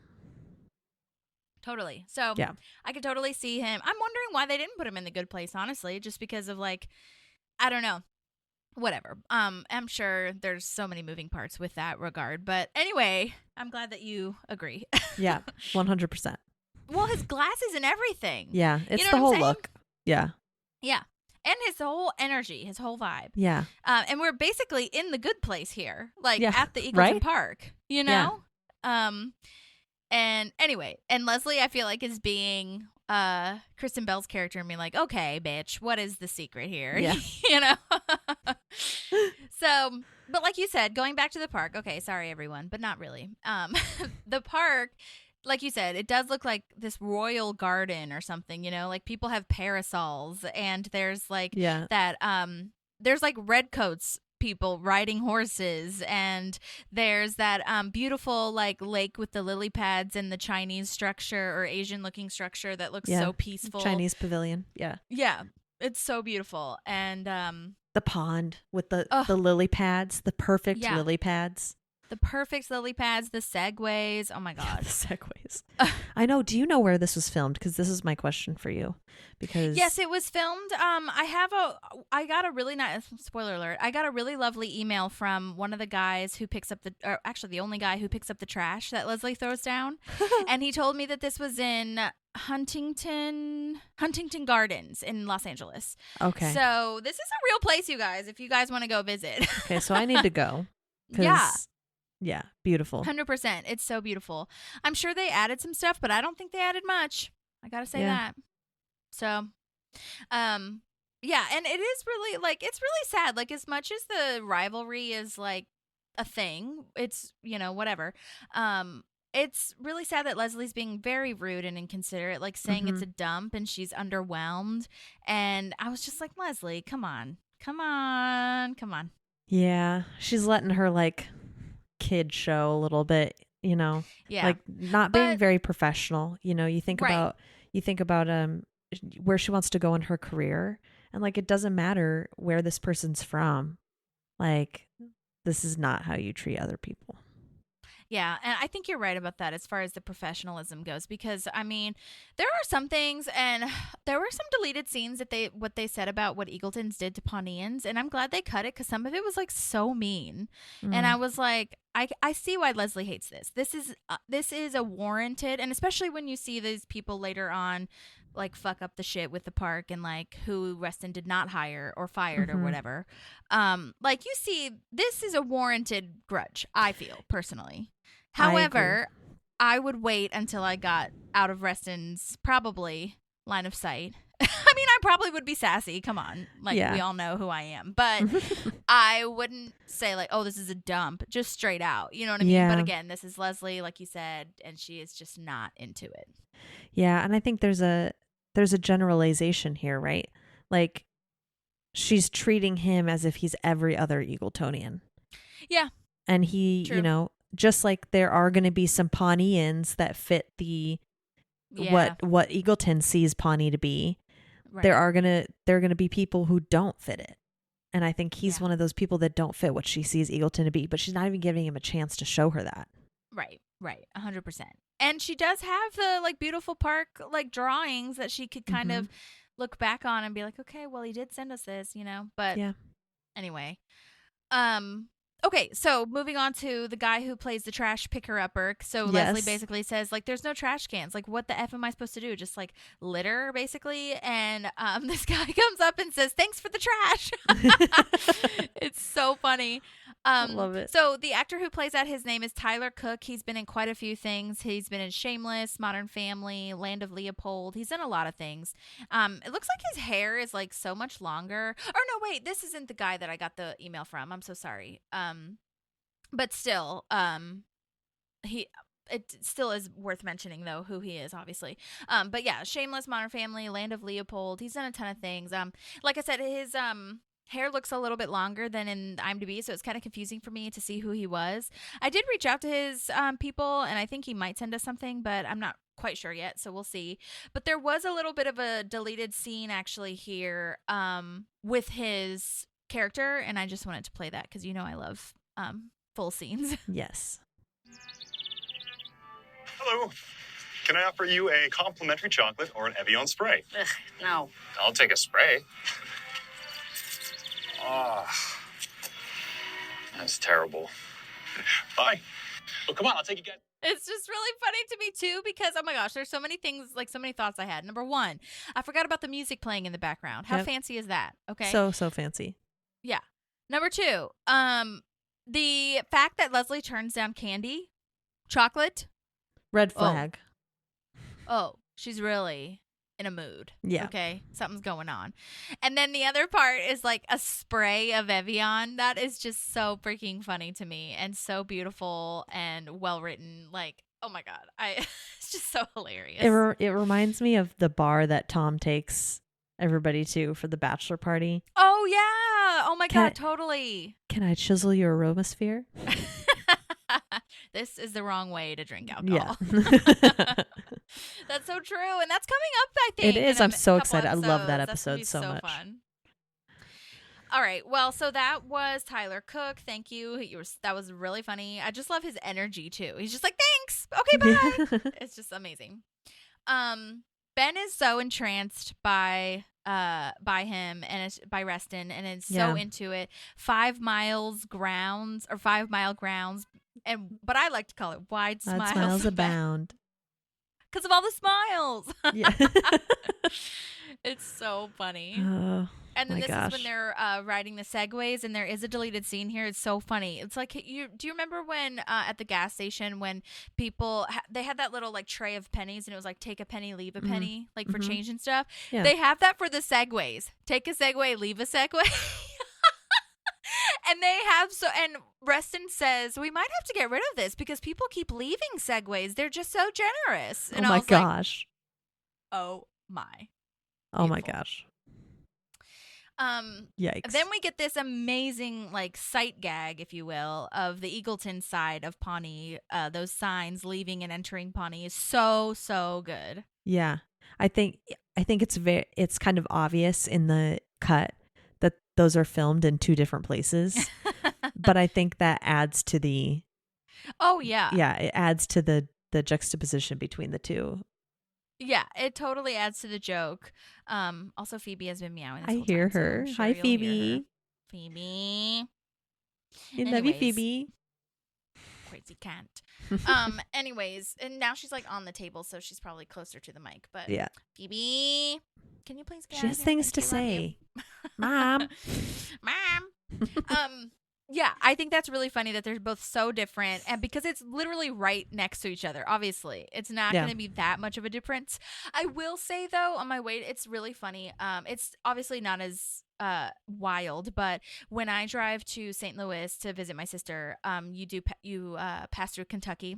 Speaker 1: Totally. So
Speaker 2: Yeah.
Speaker 1: I could totally see him. I'm wondering why they didn't put him in The Good Place, honestly, just because of like, I don't know. Whatever. I'm sure there's so many moving parts with that regard. But anyway, I'm glad that you agree.
Speaker 2: Yeah, 100%.
Speaker 1: Well, his glasses and everything.
Speaker 2: Yeah, it's
Speaker 1: know
Speaker 2: the
Speaker 1: what I'm
Speaker 2: whole
Speaker 1: saying?
Speaker 2: look. Yeah.
Speaker 1: Yeah. And his whole energy, his whole vibe.
Speaker 2: Yeah.
Speaker 1: And we're basically in the good place here, like
Speaker 2: Yeah,
Speaker 1: at the Eagleton
Speaker 2: right?
Speaker 1: Park, you know? And anyway, and Leslie, I feel like, is being Kristen Bell's character and being like, okay, bitch, what is the secret here?
Speaker 2: Yeah.
Speaker 1: You know? So, but like you said, going back to the park, okay, sorry, everyone, but not really. The park, like you said, it does look like this royal garden or something, you know? Like people have parasols and there's like
Speaker 2: Yeah.
Speaker 1: that, there's like redcoats people riding horses, and there's that beautiful like lake with the lily pads and the Chinese structure or Asian looking structure that looks so peaceful.
Speaker 2: Chinese pavilion. Yeah.
Speaker 1: Yeah, it's so beautiful. And
Speaker 2: The pond with the lily pads, the perfect
Speaker 1: Yeah.
Speaker 2: lily pads.
Speaker 1: the perfect lily pads, the segways. Oh my
Speaker 2: Yeah,
Speaker 1: God.
Speaker 2: the segues. I know. Do you know where this was filmed? Because this is my question for you. Because
Speaker 1: Yes, it was filmed. I got a really nice, spoiler alert, I got a really lovely email from one of the guys who picks up or actually the only guy who picks up the trash that Leslie throws down. And he told me that this was in Huntington Gardens in Los Angeles.
Speaker 2: Okay.
Speaker 1: So this is a real place, you guys, if you guys want to go visit.
Speaker 2: Okay, so I need to go. 'Cause-
Speaker 1: Yeah.
Speaker 2: Yeah, beautiful.
Speaker 1: 100%. It's so beautiful. I'm sure they added some stuff, but I don't think they added much. I got to say
Speaker 2: Yeah.
Speaker 1: that. So, yeah, and it is really like, it's really sad. Like, as much as the rivalry is like a thing, it's, you know, whatever. It's really sad that Leslie's being very rude and inconsiderate, like saying it's a dump and she's underwhelmed. And I was just like, Leslie, come on.
Speaker 2: Yeah, she's letting her like kid show a little bit, you know,
Speaker 1: Yeah.
Speaker 2: like not being very professional. You know, you think
Speaker 1: Right.
Speaker 2: about where she wants to go in her career, and like it doesn't matter where this person's from. Like, this is not how you treat other people.
Speaker 1: Yeah, and I think you're right about that as far as the professionalism goes, because I mean, there are some things, and there were some deleted scenes that what they said about what Eagletons did to Pawneeans, and I'm glad they cut it because some of it was like so mean, and I was like, I see why Leslie hates this. This is a warranted, and especially when you see these people later on like fuck up the shit with the park and like who Wreston did not hire or fired or whatever. Like you see, this is a warranted grudge, I feel personally. However, I would wait until I got out of Wreston's probably line of sight. I mean, I probably would be sassy. Come on. Like, we all know who I am. But I wouldn't say, like, oh, this is a dump. Just straight out. You know what I mean? But again, this is Leslie, like you said, and she is just not into it.
Speaker 2: Yeah, and I think there's a generalization here, right? Like, she's treating him as if he's every other Eagletonian. Yeah. And he, you know, just like there are going to be some Pawneeans that fit the what Eagleton sees Pawnee to be. Right. There are gonna be people who don't fit it. And I think he's one of those people that don't fit what she sees Eagleton to be, but she's not even giving him a chance to show her that.
Speaker 1: Right. 100%. And she does have the like beautiful park like drawings that she could kind of look back on and be like, okay, well, he did send us this, you know. But anyway, okay, so moving on to the guy who plays the trash picker-upper. So Leslie basically says, like, there's no trash cans. Like, what the F am I supposed to do? Just, like, litter, basically? And this guy comes up and says, thanks for the trash. It's so funny. I love it. So the actor who plays that, his name is Tyler Cook. He's been in quite a few things. He's been in Shameless, Modern Family, Land of Leopold. He's done a lot of things. It looks like his hair is, like, so much longer. Or no, wait, this isn't the guy that I got the email from. I'm so sorry. But still, it still is worth mentioning though who he is, obviously. But yeah, Shameless, Modern Family, Land of Leopold. He's done a ton of things. Like I said, his hair looks a little bit longer than in IMDb, so it's kind of confusing for me to see who he was. I did reach out to his people, and I think he might send us something, but I'm not quite sure yet, so we'll see. But there was a little bit of a deleted scene actually here with his character, and I just wanted to play that because you know I love full scenes.
Speaker 2: Yes.
Speaker 9: Hello. Can I offer you a complimentary chocolate or an Evian spray?
Speaker 6: Ugh, no.
Speaker 9: I'll take a spray. Oh, that's terrible. Bye. Well, come on, I'll take you guys.
Speaker 1: It's just really funny to me too because, oh my gosh, there's so many things, like so many thoughts I had. Number one, I forgot about the music playing in the background. How fancy is that? Okay.
Speaker 2: So fancy.
Speaker 1: Yeah. Number two, the fact that Leslie turns down candy, chocolate.
Speaker 2: Red flag.
Speaker 1: Oh, she's really in a mood.
Speaker 2: Yeah.
Speaker 1: Okay. Something's going on. And then the other part is like a spray of Evian. That is just so freaking funny to me and so beautiful and well written. Like, oh my God. It's just so hilarious.
Speaker 2: It reminds me of the bar that Tom takes everybody to for the bachelor party.
Speaker 1: Oh yeah. Oh my God, totally.
Speaker 2: Can I chisel your aromasphere?
Speaker 1: This is the wrong way to drink alcohol.
Speaker 2: Yeah.
Speaker 1: That's so true. And that's coming up, I think.
Speaker 2: It is. I'm so excited.
Speaker 1: Episodes.
Speaker 2: I love that episode so much.
Speaker 1: Fun. All right. Well, so that was Tyler Cook. Thank you. That was really funny. I just love his energy too. He's just like, thanks. Okay, bye. It's just amazing. Ben is so entranced by him and it's by Wreston and is so into it. 5 Mile Grounds, but I like to call it Wide Smiles
Speaker 2: Abound.
Speaker 1: Because of all the smiles.
Speaker 2: Yeah.
Speaker 1: It's so funny.
Speaker 2: And
Speaker 1: then this is when they're riding the segways, and there is a deleted scene here. It's so funny. It's like, do you remember when at the gas station when people they had that little like tray of pennies, and it was like take a penny, leave a penny, like for change and stuff. Yeah. They have that for the segways. Take a segway, leave a segway. And they have and Wreston says we might have to get rid of this because people keep leaving segways. They're just so generous. And
Speaker 2: oh my gosh.
Speaker 1: Like, oh my.
Speaker 2: Oh my gosh. Yikes.
Speaker 1: Then we get this amazing like sight gag, if you will, of the Eagleton side of Pawnee. Those signs leaving and entering Pawnee is so good.
Speaker 2: Yeah. I think it's kind of obvious in the cut that those are filmed in two different places. But I think that adds to the it adds to the juxtaposition between the two.
Speaker 1: Yeah, it totally adds to the joke. Also, Phoebe has been meowing this
Speaker 2: I
Speaker 1: whole
Speaker 2: hear
Speaker 1: time, so
Speaker 2: her.
Speaker 1: I'm sure
Speaker 2: Hi,
Speaker 1: you'll hear
Speaker 2: Phoebe.
Speaker 1: her. Phoebe.
Speaker 2: I love you,
Speaker 1: Anyways.
Speaker 2: Phoebe.
Speaker 1: Crazy cat. Anyways, and now she's like on the table, so she's probably closer to the mic. But
Speaker 2: Yeah.
Speaker 1: Phoebe, can you please get
Speaker 2: She
Speaker 1: out
Speaker 2: has
Speaker 1: here?
Speaker 2: things
Speaker 1: Thank
Speaker 2: to
Speaker 1: you, love you.
Speaker 2: say. Mom.
Speaker 1: Mom. Yeah, I think that's really funny that they're both so different, and because it's literally right next to each other. Obviously, it's not going to be that much of a difference. I will say though, on my way, it's really funny. It's obviously not as wild, but when I drive to St. Louis to visit my sister, you pass through Kentucky.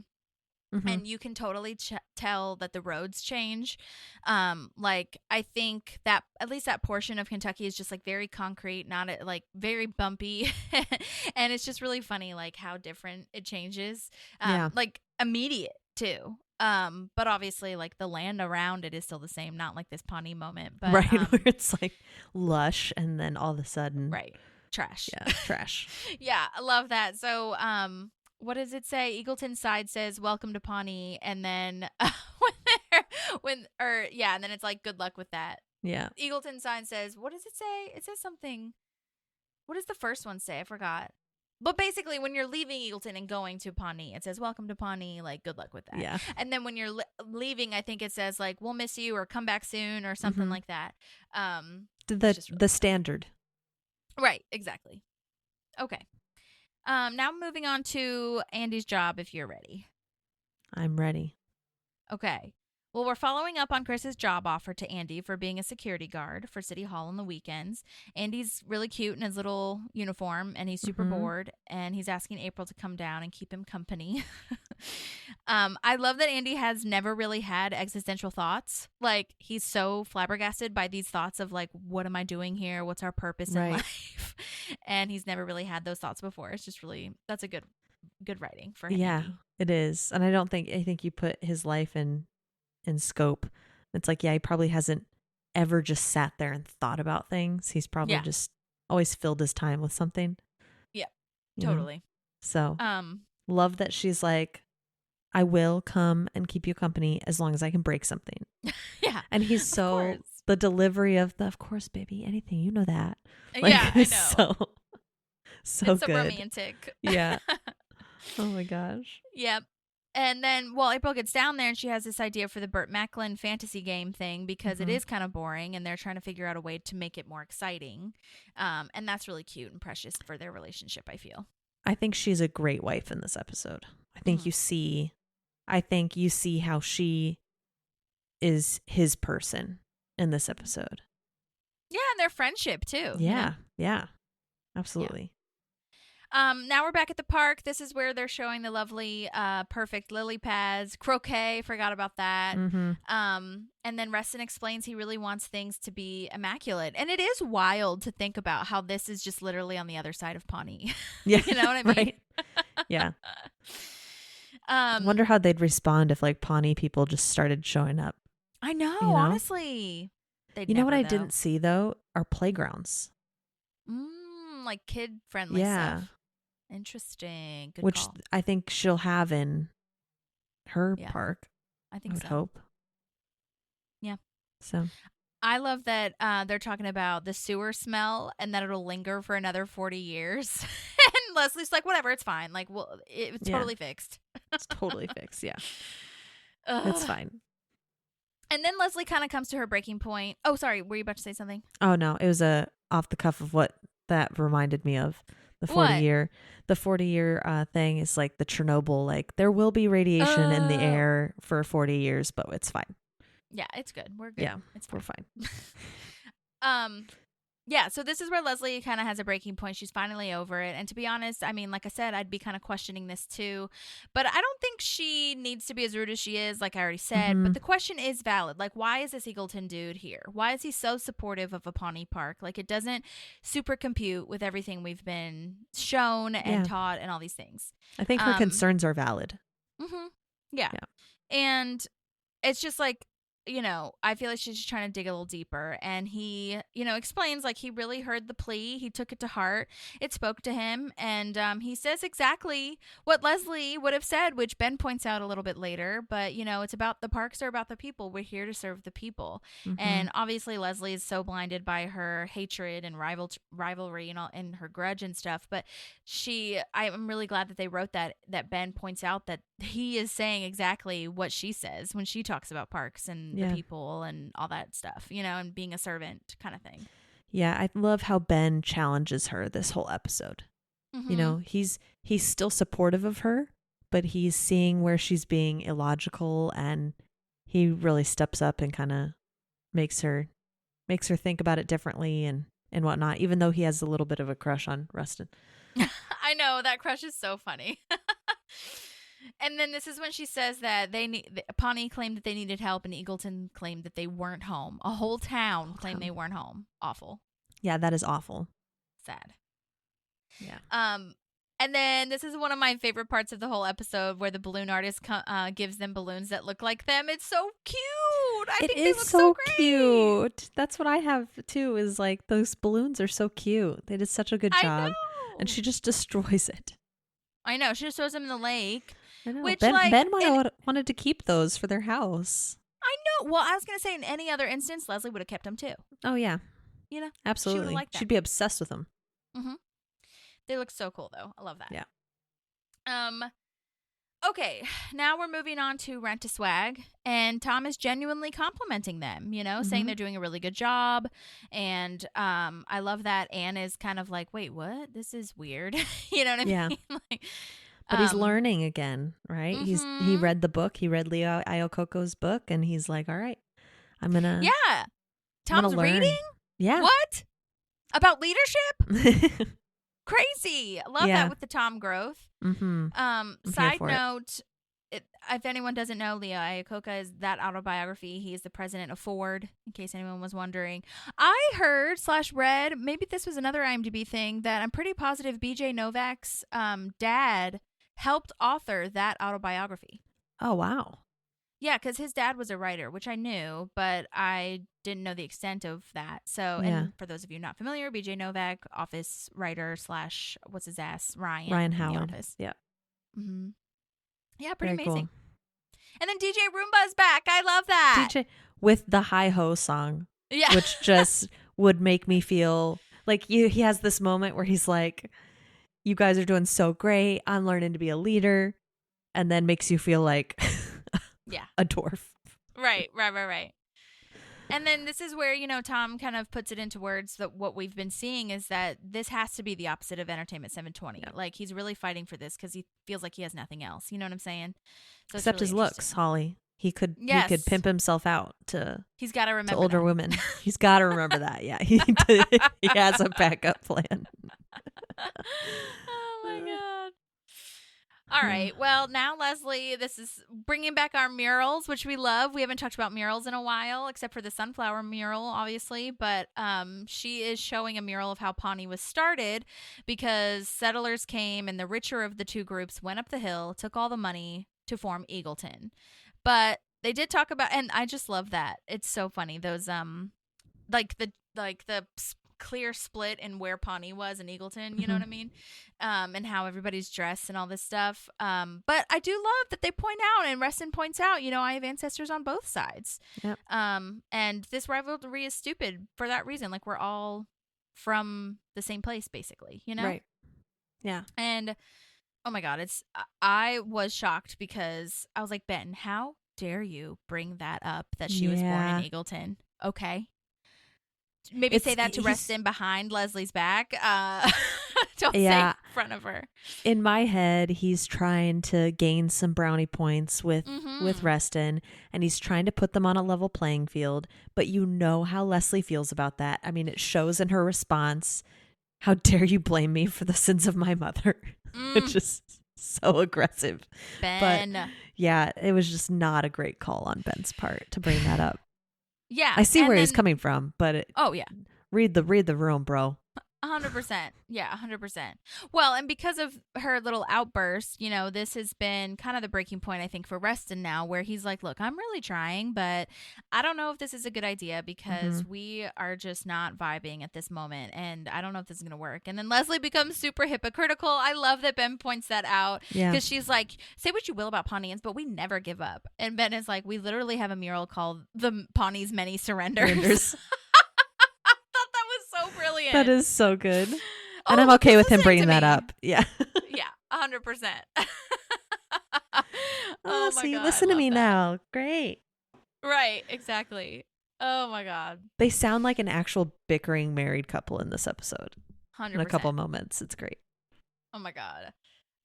Speaker 2: Mm-hmm.
Speaker 1: And you can totally tell that the roads change. Like I think that at least that portion of Kentucky is just like very concrete, not like very bumpy. And it's just really funny like how different it changes. Like immediate too. But obviously like the land around it is still the same, not like this Pawnee moment. But
Speaker 2: right, where it's like lush and then all of a sudden
Speaker 1: trash.
Speaker 2: Yeah, trash.
Speaker 1: Yeah, I love that. So what does it say? Eagleton side says "Welcome to Pawnee," and then and then it's like "Good luck with that."
Speaker 2: Yeah.
Speaker 1: Eagleton side says, "What does it say?" It says something. What does the first one say? I forgot. But basically, when you're leaving Eagleton and going to Pawnee, it says "Welcome to Pawnee." Like, good luck with that.
Speaker 2: Yeah.
Speaker 1: And then when you're leaving, I think it says like "We'll miss you" or "Come back soon" or something like that.
Speaker 2: The standard.
Speaker 1: Right. Exactly. Okay. Now moving on to Andy's job, if you're ready.
Speaker 2: I'm ready.
Speaker 1: Okay. Well, we're following up on Chris's job offer to Andy for being a security guard for City Hall on the weekends. Andy's really cute in his little uniform, and he's super bored, and he's asking April to come down and keep him company. I love that Andy has never really had existential thoughts. Like, he's so flabbergasted by these thoughts of, like, what am I doing here? What's our purpose in life? And he's never really had those thoughts before. It's just really, that's a good writing for him.
Speaker 2: Yeah,
Speaker 1: Andy.
Speaker 2: it is. And I think you put his life in scope. It's like, he probably hasn't ever just sat there and thought about things. He's probably just always filled his time with something.
Speaker 1: Yeah,
Speaker 2: you
Speaker 1: totally.
Speaker 2: know? So love that she's like, I will come and keep you company as long as I can break something.
Speaker 1: Yeah.
Speaker 2: And he's so, the delivery of of course, baby, anything, you know that.
Speaker 1: Like, yeah, I know.
Speaker 2: So
Speaker 1: it's so
Speaker 2: good.
Speaker 1: romantic.
Speaker 2: Yeah. Oh my gosh.
Speaker 1: Yep. And then, April gets down there and she has this idea for the Burt Macklin fantasy game thing because it is kind of boring and they're trying to figure out a way to make it more exciting. And that's really cute and precious for their relationship, I feel.
Speaker 2: I think she's a great wife in this episode. I think you see how she is his person in this episode.
Speaker 1: Yeah, and their friendship too.
Speaker 2: Yeah. Yeah. Absolutely.
Speaker 1: Now we're back at the park. This is where they're showing the lovely, perfect lily pads, croquet. Forgot about that. And then Wreston explains he really wants things to be immaculate. And it is wild to think about how this is just literally on the other side of Pawnee.
Speaker 2: Yeah.
Speaker 1: You know what I mean?
Speaker 2: Right. Yeah. I wonder how they'd respond if like Pawnee people just started showing up.
Speaker 1: I know,
Speaker 2: you know?
Speaker 1: Honestly.
Speaker 2: You know what I didn't see though? Are playgrounds.
Speaker 1: Like kid friendly stuff. Interesting. Good
Speaker 2: Which
Speaker 1: call.
Speaker 2: I think she'll have in her park.
Speaker 1: I think
Speaker 2: I would
Speaker 1: so.
Speaker 2: hope.
Speaker 1: Yeah.
Speaker 2: So
Speaker 1: I love that they're talking about the sewer smell and that it'll linger for another 40 years. And Leslie's like, whatever, it's fine. Like, well, it's totally fixed.
Speaker 2: It's totally fixed. Yeah. It's fine.
Speaker 1: And then Leslie kind of comes to her breaking point. Oh, sorry. Were you about to say something?
Speaker 2: Oh, no. It was a off the cuff of what that reminded me of. The 40-year thing is like the Chernobyl, like there will be radiation in the air for 40 years, but it's fine.
Speaker 1: Yeah, it's good. We're good.
Speaker 2: Yeah,
Speaker 1: it's
Speaker 2: we're fine.
Speaker 1: Yeah, so this is where Leslie kind of has a breaking point. She's finally over it. And to be honest, I mean, like I said, I'd be kind of questioning this too. But I don't think she needs to be as rude as she is, like I already said. But the question is valid. Like, why is this Eagleton dude here? Why is he so supportive of a Pawnee Park? Like, it doesn't super compute with everything we've been shown and taught and all these things.
Speaker 2: I think her concerns are valid.
Speaker 1: Yeah. And it's just like, you know, I feel like she's just trying to dig a little deeper. And he, you know, explains like he really heard the plea. He took it to heart. It spoke to him. And he says exactly what Leslie would have said, which Ben points out a little bit later. But, you know, it's about the parks are about the people. We're here to serve the people. And obviously Leslie is so blinded by her hatred and rivalry and all, and her grudge and stuff. But I'm really glad that they wrote that Ben points out that he is saying exactly what she says when she talks about parks and the people and all that stuff, you know, and being a servant kind of thing.
Speaker 2: Yeah, I love how Ben challenges her this whole episode. You know, he's still supportive of her, but he's seeing where she's being illogical, and he really steps up and kind of makes her think about it differently and whatnot, even though he has a little bit of a crush on Wreston.
Speaker 1: I know, that crush is so funny. And then this is when she says that Pawnee claimed that they needed help, and Eagleton claimed that they weren't home. A whole town claimed they weren't home. Awful.
Speaker 2: Yeah, that is awful.
Speaker 1: Sad.
Speaker 2: Yeah.
Speaker 1: And then this is one of my favorite parts of the whole episode, where the balloon artist gives them balloons that look like them. It's so cute. I think they look so great.
Speaker 2: Cute. That's what I have too. Is like those balloons are so cute. They did such a good job,
Speaker 1: I know.
Speaker 2: And she just destroys it.
Speaker 1: I know. She just throws them in the lake.
Speaker 2: I know.
Speaker 1: Which,
Speaker 2: Ben might have wanted to keep those for their house.
Speaker 1: I know. Well, I was going to say, in any other instance, Leslie would have kept them too.
Speaker 2: Oh, yeah.
Speaker 1: You know?
Speaker 2: Absolutely. She'd be obsessed with them.
Speaker 1: They look so cool, though. I love that.
Speaker 2: Yeah.
Speaker 1: Okay, now we're moving on to Rent a Swag, and Tom is genuinely complimenting them, you know, saying they're doing a really good job. And I love that Anne is kind of like, wait, what? This is weird. You know what I mean? Like,
Speaker 2: but he's learning again, right? He read the book. He read Leo Iokoko's book, and he's like, all right, I'm going to.
Speaker 1: Yeah. Tom's reading?
Speaker 2: Yeah.
Speaker 1: What? About leadership? Crazy. I love that with the Tom growth. Side note, if anyone doesn't know, Leo Iacocca is that autobiography. He is the president of Ford, in case anyone was wondering. I heard / read, maybe this was another IMDb thing, that I'm pretty positive BJ Novak's dad helped author that autobiography.
Speaker 2: Oh, wow.
Speaker 1: Yeah, because his dad was a writer, which I knew, but I didn't know the extent of that. So, and for those of you not familiar, BJ Novak, Office writer / what's his ass? Ryan
Speaker 2: Howard.
Speaker 1: Office.
Speaker 2: Yeah.
Speaker 1: Yeah, pretty
Speaker 2: Very
Speaker 1: amazing.
Speaker 2: Cool.
Speaker 1: And then DJ Roomba is back. I love that.
Speaker 2: DJ with the Hi-Ho song.
Speaker 1: Yeah.
Speaker 2: Which just would make me feel like he has this moment where he's like, you guys are doing so great. I'm learning to be a leader. And then makes you feel like a dwarf.
Speaker 1: Right. And then this is where, you know, Tom kind of puts it into words that what we've been seeing is that this has to be the opposite of Entertainment 720. Yeah. Like, he's really fighting for this because he feels like he has nothing else. You know what I'm saying? So
Speaker 2: except really his looks, Holly. He could pimp himself out to
Speaker 1: he's got to remember
Speaker 2: to older women. He's got to remember that. Yeah, he has a backup plan.
Speaker 1: Oh my God. All right. Well, now, Leslie, this is bringing back our murals, which we love. We haven't talked about murals in a while, except for the sunflower mural, obviously. But she is showing a mural of how Pawnee was started because settlers came and the richer of the two groups went up the hill, took all the money to form Eagleton. But they did talk about, and I just love that. It's so funny. Those, like the clear split in where Pawnee was in Eagleton, you know what I mean? And how everybody's dressed and all this stuff. But I do love that they point out, and Wreston points out, you know, I have ancestors on both sides.
Speaker 2: Yep.
Speaker 1: And this rivalry is stupid for that reason. Like, we're all from the same place, basically, you know?
Speaker 2: Right. Yeah.
Speaker 1: And, oh my God, I was shocked because I was like, Ben, how dare you bring that up, that she was born in Eagleton? Okay. Maybe say that to Wreston behind Leslie's back. Don't say
Speaker 2: Yeah.
Speaker 1: in front of her.
Speaker 2: In my head, he's trying to gain some brownie points with
Speaker 1: Mm-hmm.
Speaker 2: Wreston, and he's trying to put them on a level playing field. But you know how Leslie feels about that. I mean, it shows in her response. How dare you blame me for the sins of my mother? It's just so aggressive.
Speaker 1: Ben.
Speaker 2: But yeah, it was just not a great call on Ben's part to bring that up.
Speaker 1: Yeah.
Speaker 2: I see
Speaker 1: and
Speaker 2: where he's
Speaker 1: then-
Speaker 2: coming from, but
Speaker 1: Oh, yeah.
Speaker 2: read the room, bro.
Speaker 1: 100%. Yeah, 100%. Well, and because of her little outburst, this has been kind of the breaking point, I think, for Wreston now, where he's like, look, I'm really trying, but I don't know if this is a good idea because we are just not vibing at this moment, and I don't know if this is going to work. And then Leslie becomes super hypocritical. I love that Ben points that out
Speaker 2: Yeah.
Speaker 1: because she's like, say what you will about Pawneeans, but we never give up. And Ben is like, we literally have a mural called The Pawnee's Many Surrenders. So brilliant.
Speaker 2: That is so good. And
Speaker 1: Oh,
Speaker 2: I'm okay
Speaker 1: he's
Speaker 2: with him
Speaker 1: listening
Speaker 2: bringing
Speaker 1: to
Speaker 2: that
Speaker 1: me.
Speaker 2: up. Yeah.
Speaker 1: Yeah, 100%.
Speaker 2: Oh,
Speaker 1: my
Speaker 2: see,
Speaker 1: God,
Speaker 2: listen
Speaker 1: I
Speaker 2: to me
Speaker 1: love that.
Speaker 2: now. Great.
Speaker 1: Right, exactly. Oh my God.
Speaker 2: They sound like an actual bickering married couple in this episode.
Speaker 1: 100%.
Speaker 2: In a couple moments. It's great.
Speaker 1: Oh my God.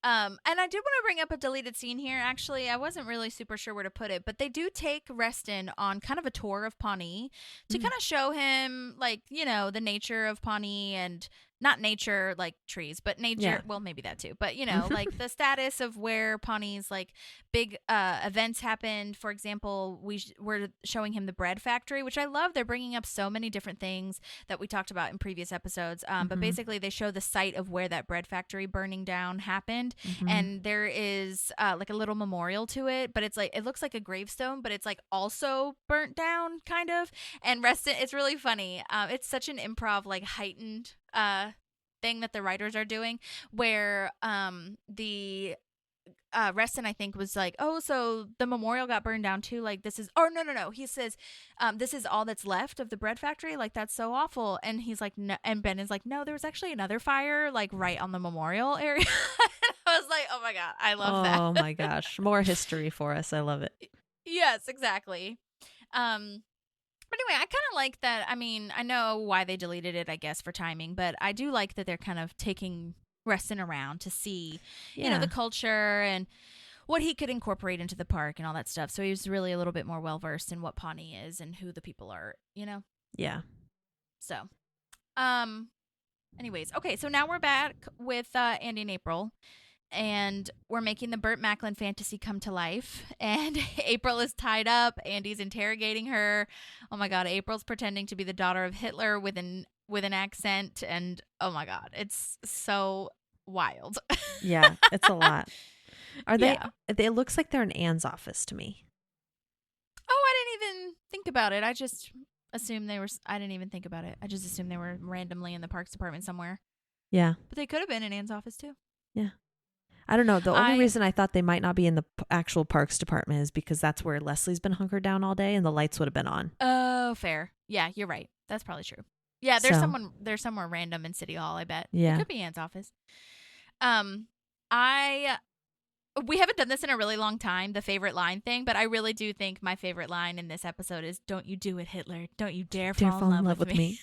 Speaker 1: And I did want to bring up a deleted scene here. Actually, I wasn't really super sure where to put it, but they do take Wreston on kind of a tour of Pawnee to kind of show him, like, the nature of Pawnee, and not nature like trees, but nature.
Speaker 2: Yeah.
Speaker 1: Well, maybe that too, but like the status of where Pawnee's like big events happened. For example, we're showing him the bread factory, which I love. They're bringing up so many different things that we talked about in previous episodes. But basically, they show the site of where that bread factory burning down happened. And there is like a little memorial to it, but it's like, it looks like a gravestone, but it's like also burnt down kind of. And Wreston, it's really funny. It's such an improv, like heightened thing that the writers are doing, where the Wreston, I think, was like, oh, so the memorial got burned down too. Like, this is, or no. He says, this is all that's left of the bread factory. Like, that's so awful. And he's like, no. And Ben is like, no, there was actually another fire, like right on the memorial area. I was like, oh my God, I love that.
Speaker 2: Oh my gosh. More history for us. I love it.
Speaker 1: Yes, exactly. But anyway, I kind of like that. I mean, I know why they deleted it, I guess, for timing, but I do like that they're kind of taking Wreston around to see, the culture and what he could incorporate into the park and all that stuff. So he was really a little bit more well-versed in what Pawnee is and who the people are,
Speaker 2: Yeah.
Speaker 1: So, anyways, okay, so now we're back with Andy and April. And we're making the Burt Macklin fantasy come to life. And April is tied up. Andy's interrogating her. Oh my God, April's pretending to be the daughter of Hitler with an accent. And oh my God, it's so wild.
Speaker 2: Yeah, it's a lot. Are they?
Speaker 1: Yeah.
Speaker 2: It looks like they're in Anne's office to me.
Speaker 1: Oh, I didn't even think about it. I just assumed they were. I didn't even think about it. I just assumed they were randomly in the Parks Department somewhere.
Speaker 2: Yeah.
Speaker 1: But they could have been in Anne's office too.
Speaker 2: Yeah. I don't know. The only reason I thought they might not be in the actual parks department is because that's where Leslie's been hunkered down all day and the lights would have been on.
Speaker 1: Oh, fair. Yeah, you're right. That's probably true. Yeah, there's
Speaker 2: So-
Speaker 1: there's somewhere random in City Hall, I bet.
Speaker 2: Yeah.
Speaker 1: It could be Anne's office. We haven't done this in a really long time, the favorite line thing, but I really do think my favorite line in this episode is, "Don't you do it, Hitler. Don't you dare fall in love with me."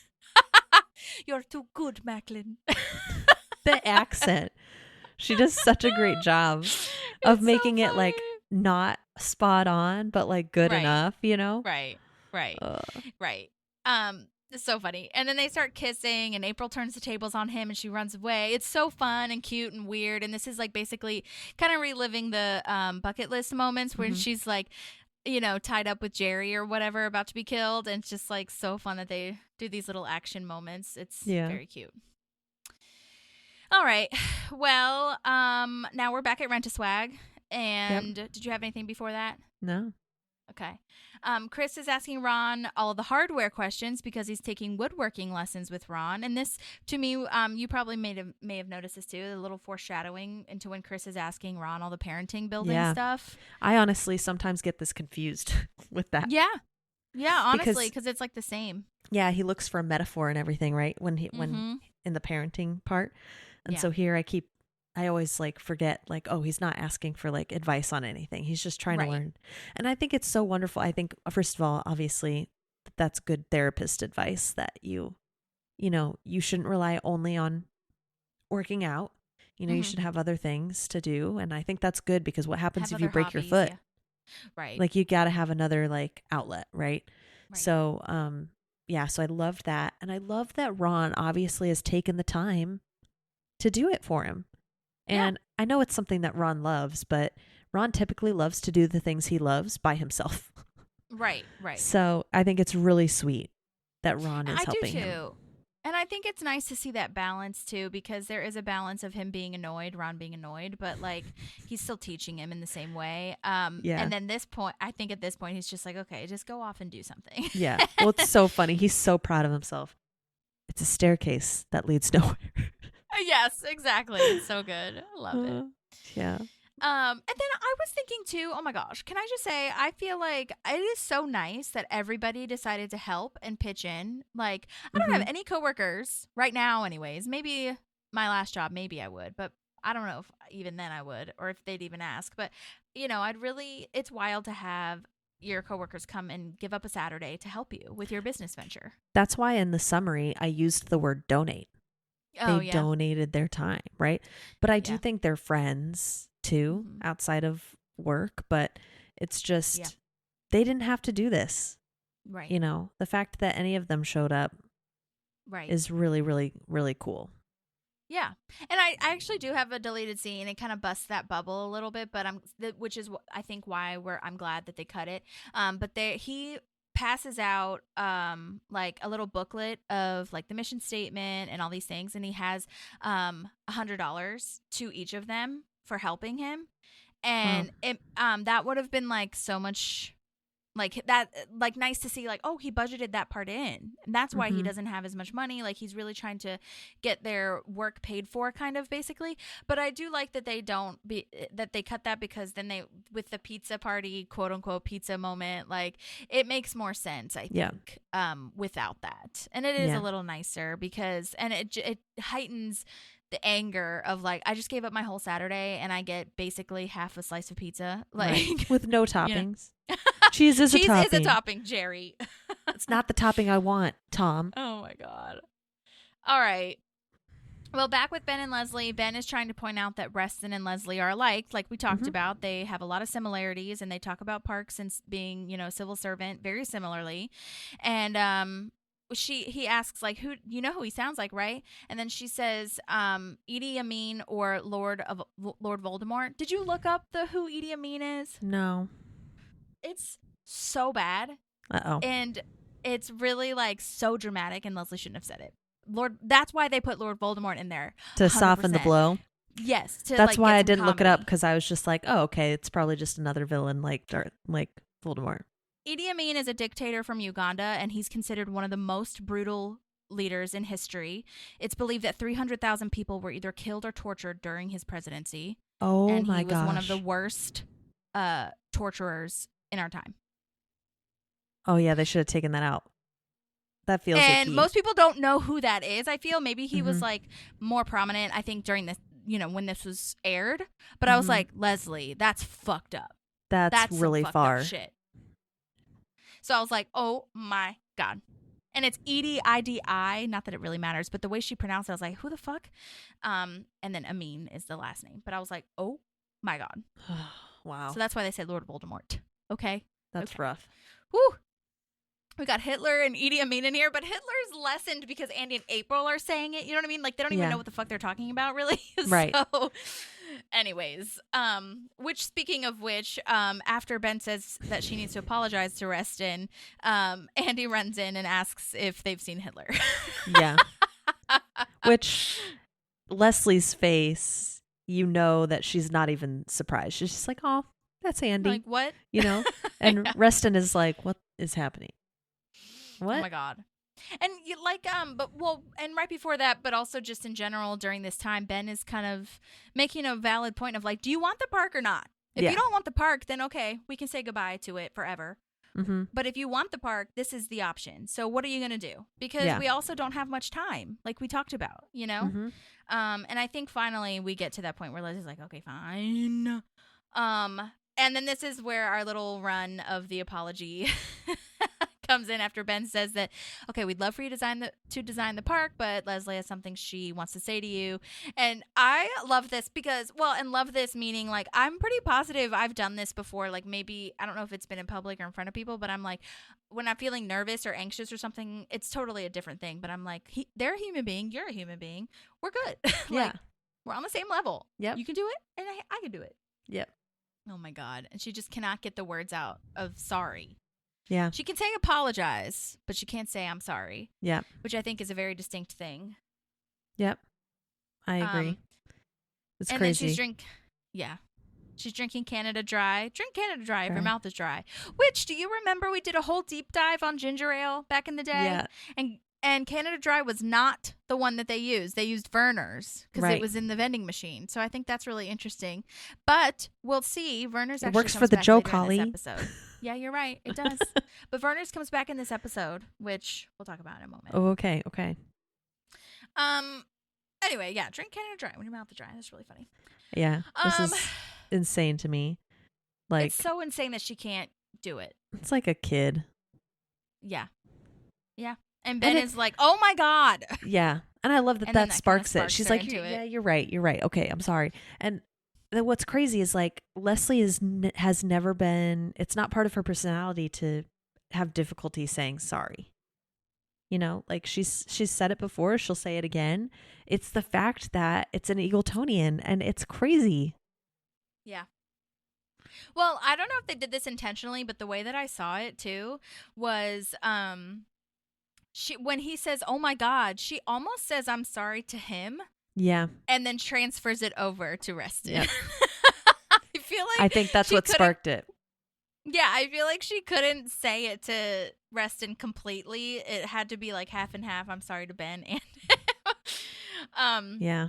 Speaker 1: You're too good, Macklin.
Speaker 2: The accent. She does such a great job of
Speaker 1: It's
Speaker 2: making
Speaker 1: so
Speaker 2: it like
Speaker 1: funny.
Speaker 2: not spot on, but like good
Speaker 1: Right.
Speaker 2: enough,
Speaker 1: Right.
Speaker 2: Ugh.
Speaker 1: Right. It's so funny. And then they start kissing and April turns the tables on him and she runs away. It's so fun and cute and weird. And this is like basically kind of reliving the bucket list moments where she's like, tied up with Jerry or whatever, about to be killed. And it's just like so fun that they do these little action moments. It's very cute. All right. Well, now we're back at Rent-A-Swag. And did you have anything before that?
Speaker 2: No.
Speaker 1: Okay. Chris is asking Ron all of the hardware questions because he's taking woodworking lessons with Ron. And this, to me, you probably may have noticed this too, a little foreshadowing into when Chris is asking Ron all the parenting building stuff.
Speaker 2: I honestly sometimes get this confused with that.
Speaker 1: Yeah. Yeah, honestly, because it's like the same.
Speaker 2: Yeah, he looks for a metaphor and everything, right? When in the parenting part. And so here I always like forget like, oh, he's not asking for like advice on anything. He's just trying to learn. And I think it's so wonderful. I think, first of all, obviously that's good therapist advice that you shouldn't rely only on working out. You know, you should have other things to do. And I think that's good because what happens
Speaker 1: Have
Speaker 2: if you
Speaker 1: other
Speaker 2: break your
Speaker 1: hobbies,
Speaker 2: foot?
Speaker 1: yeah. Right.
Speaker 2: Like you got to have another like outlet, right?
Speaker 1: Right.
Speaker 2: So, so I loved that. And I love that Ron obviously has taken the time to do it for him. And I know it's something that Ron loves, but Ron typically loves to do the things he loves by himself.
Speaker 1: Right.
Speaker 2: So I think it's really sweet that Ron is
Speaker 1: I do
Speaker 2: helping
Speaker 1: too.
Speaker 2: him.
Speaker 1: And I think it's nice to see that balance too, because there is a balance of him being annoyed, Ron being annoyed, but like he's still teaching him in the same way. And then I think at this point he's just like, okay, just go off and do something.
Speaker 2: Yeah. Well, it's so funny. He's so proud of himself. It's a staircase that leads nowhere.
Speaker 1: Yes, exactly. It's so good. I love it.
Speaker 2: Yeah.
Speaker 1: And then I was thinking too, oh my gosh, can I just say, I feel like it is so nice that everybody decided to help and pitch in. Like, I don't have any coworkers right now anyways. Maybe my last job, maybe I would, but I don't know if even then I would, or if they'd even ask. But, you know, it's wild to have your coworkers come and give up a Saturday to help you with your business venture.
Speaker 2: That's why in the summary, I used the word donate. They donated their time, right? But I do think they're friends too, outside of work, but it's just they didn't have to do this.
Speaker 1: Right.
Speaker 2: You know, the fact that any of them showed up is really, really, really cool.
Speaker 1: Yeah. And I actually do have a deleted scene. It kind of busts that bubble a little bit, but which is I think why I'm glad that they cut it. But he passes out like a little booklet of like the mission statement and all these things, and he has $100 to each of them for helping him, and that would have been like so much like that, like nice to see, like, oh, he budgeted that part in, and that's why he doesn't have as much money. Like he's really trying to get their work paid for, kind of basically. But I do like that they cut that, because then with the pizza party, quote unquote pizza moment, like it makes more sense, I think, without that. And it is a little nicer because, and it heightens the anger of like, I just gave up my whole Saturday and I get basically half a slice of pizza, like
Speaker 2: with no toppings. Cheese is a topping.
Speaker 1: Cheese is a topping, Jerry.
Speaker 2: It's not the topping I want, Tom.
Speaker 1: Oh my God. All right. Well, back with Ben and Leslie. Ben is trying to point out that Wreston and Leslie are alike, like we talked about. They have a lot of similarities, and they talk about Parks and being, civil servant very similarly. And he asks, like, who he sounds like, right? And then she says, Idi Amin or Lord Voldemort. Did you look up who Idi Amin is?
Speaker 2: No.
Speaker 1: It's so bad.
Speaker 2: Uh-oh.
Speaker 1: And it's really like so dramatic, and Leslie shouldn't have said it. That's why they put Lord Voldemort in there.
Speaker 2: To 100%. Soften the blow?
Speaker 1: Yes.
Speaker 2: That's why I didn't look it up, because I was just like, oh, okay, it's probably just another villain like Voldemort.
Speaker 1: Idi Amin is a dictator from Uganda, and he's considered one of the most brutal leaders in history. It's believed that 300,000 people were either killed or tortured during his presidency.
Speaker 2: Oh,
Speaker 1: and
Speaker 2: my
Speaker 1: he was
Speaker 2: gosh.
Speaker 1: one of the worst torturers in our time.
Speaker 2: Oh, yeah, they should have taken that out. That feels
Speaker 1: and
Speaker 2: icky.
Speaker 1: Most people don't know who that is. I feel maybe he was like more prominent, I think, during this, when this was aired. But I was like, Leslie, that's fucked up.
Speaker 2: That's really
Speaker 1: some
Speaker 2: far.
Speaker 1: Fucked up shit. So I was like, oh my God. And it's Edie, I-D-I. Not that it really matters, but the way she pronounced it, I was like, who the fuck? And then Amin is the last name. But I was like, oh my God.
Speaker 2: Wow.
Speaker 1: So that's why they say Lord Voldemort. Okay.
Speaker 2: That's rough.
Speaker 1: Whew. We got Hitler and Idi Amin in here, but Hitler's lessened because Andy and April are saying it. You know what I mean? Like, they don't even know what the fuck they're talking about, really.
Speaker 2: Right.
Speaker 1: So, anyways, speaking of which, after Ben says that she needs to apologize to Wreston, Andy runs in and asks if they've seen Hitler.
Speaker 2: Yeah. Which, Leslie's face, that she's not even surprised. She's just like, oh, that's Andy.
Speaker 1: Like, what?
Speaker 2: And yeah. Wreston is like, what is happening? What?
Speaker 1: Oh my God. And and right before that, but also just in general during this time, Ben is kind of making a valid point of like, do you want the park or not? If you don't want the park, then okay, we can say goodbye to it forever. Mm-hmm. But if you want the park, this is the option. So what are you going to do? Because we also don't have much time, like we talked about, Mm-hmm. And I think finally we get to that point where Leslie's like, okay, fine. And then this is where our little run of the apology comes in after Ben says that, okay, we'd love for you to design the park, but Leslie has something she wants to say to you. And I love this because, and love this meaning, like, I'm pretty positive I've done this before. Like, maybe, I don't know if it's been in public or in front of people, but I'm like, when I'm feeling nervous or anxious or something, it's totally a different thing. But I'm like, they're a human being. You're a human being. We're good.
Speaker 2: Yeah.
Speaker 1: We're on the same level.
Speaker 2: Yep.
Speaker 1: You can do it, and I can do it.
Speaker 2: Yep.
Speaker 1: Oh, my God. And she just cannot get the words out of sorry.
Speaker 2: Yeah.
Speaker 1: She can say apologize, but she can't say I'm sorry.
Speaker 2: Yeah.
Speaker 1: Which I think is a very distinct thing.
Speaker 2: Yep. I agree. It's
Speaker 1: and
Speaker 2: crazy.
Speaker 1: Then she's drinking Canada Dry. Drink Canada Dry if your mouth is dry. Which, do you remember we did a whole deep dive on ginger ale back in the day?
Speaker 2: Yeah.
Speaker 1: And Canada Dry was not the one that they used. They used Verner's because it was in the vending machine. So I think that's really interesting. But we'll see. Verner's actually
Speaker 2: works
Speaker 1: comes
Speaker 2: for the
Speaker 1: back
Speaker 2: Joe
Speaker 1: later in
Speaker 2: Collie.
Speaker 1: this episode. Yeah, you're right. It does. But Verner's comes back in this episode, which we'll talk about in a moment.
Speaker 2: Oh, okay. Okay.
Speaker 1: Anyway, yeah, drink Canada Dry when your mouth is dry. That's really funny.
Speaker 2: Yeah. This is insane to me. Like,
Speaker 1: it's so insane that she can't do it.
Speaker 2: it's like a kid.
Speaker 1: Yeah. Yeah. And Ben is like, oh my God.
Speaker 2: Yeah. And I love that
Speaker 1: And then
Speaker 2: that
Speaker 1: that
Speaker 2: sparks
Speaker 1: kinda
Speaker 2: it. She's
Speaker 1: sparks
Speaker 2: like,
Speaker 1: her into
Speaker 2: yeah,
Speaker 1: it.
Speaker 2: you're right. You're right. Okay, I'm sorry. And then what's crazy is like Leslie has never been, it's not part of her personality to have difficulty saying sorry. You know, like she's said it before, she'll say it again. It's the fact that it's an Eagletonian and it's crazy.
Speaker 1: Yeah. Well, I don't know if they did this intentionally, but the way that I saw it too was when he says, oh my God, she almost says I'm sorry to him.
Speaker 2: Yeah.
Speaker 1: And then transfers it over to Wreston.
Speaker 2: Yep.
Speaker 1: I
Speaker 2: think that's what sparked it.
Speaker 1: Yeah, I feel like she couldn't say it to Wreston completely. It had to be like half and half. I'm sorry to Ben and
Speaker 2: yeah.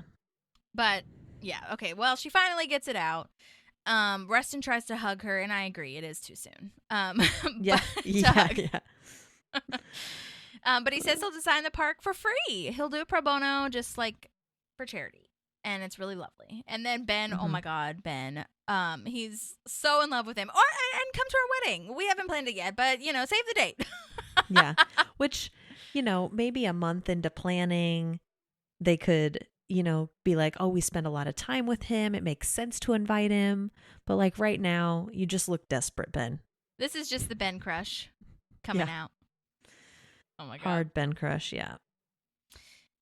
Speaker 1: But yeah, okay. Well, she finally gets it out. Wreston tries to hug her, and I agree, it is too soon.
Speaker 2: Yeah. Yeah.
Speaker 1: But he says he'll design the park for free. He'll do it pro bono, just like for charity. And it's really lovely. And then Ben, oh my God, Ben, he's so in love with him. And come to our wedding. We haven't planned it yet, but, save the date.
Speaker 2: Yeah. Which, maybe a month into planning, they could, be like, oh, we spend a lot of time with him. It makes sense to invite him. But like right now, you just look desperate, Ben.
Speaker 1: This is just the Ben crush coming out. Oh my God.
Speaker 2: Hard Ben crush, yeah.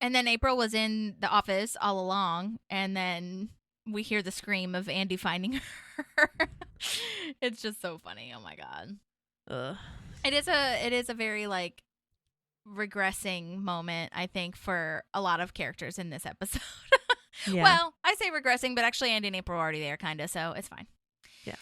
Speaker 1: And then April was in the office all along, and then we hear the scream of Andy finding her. It's just so funny. Oh my God.
Speaker 2: Ugh.
Speaker 1: It is a very like regressing moment, I think, for a lot of characters in this episode.
Speaker 2: Yeah.
Speaker 1: Well, I say regressing, but actually Andy and April are already there, kind of, so it's fine.
Speaker 2: Yeah.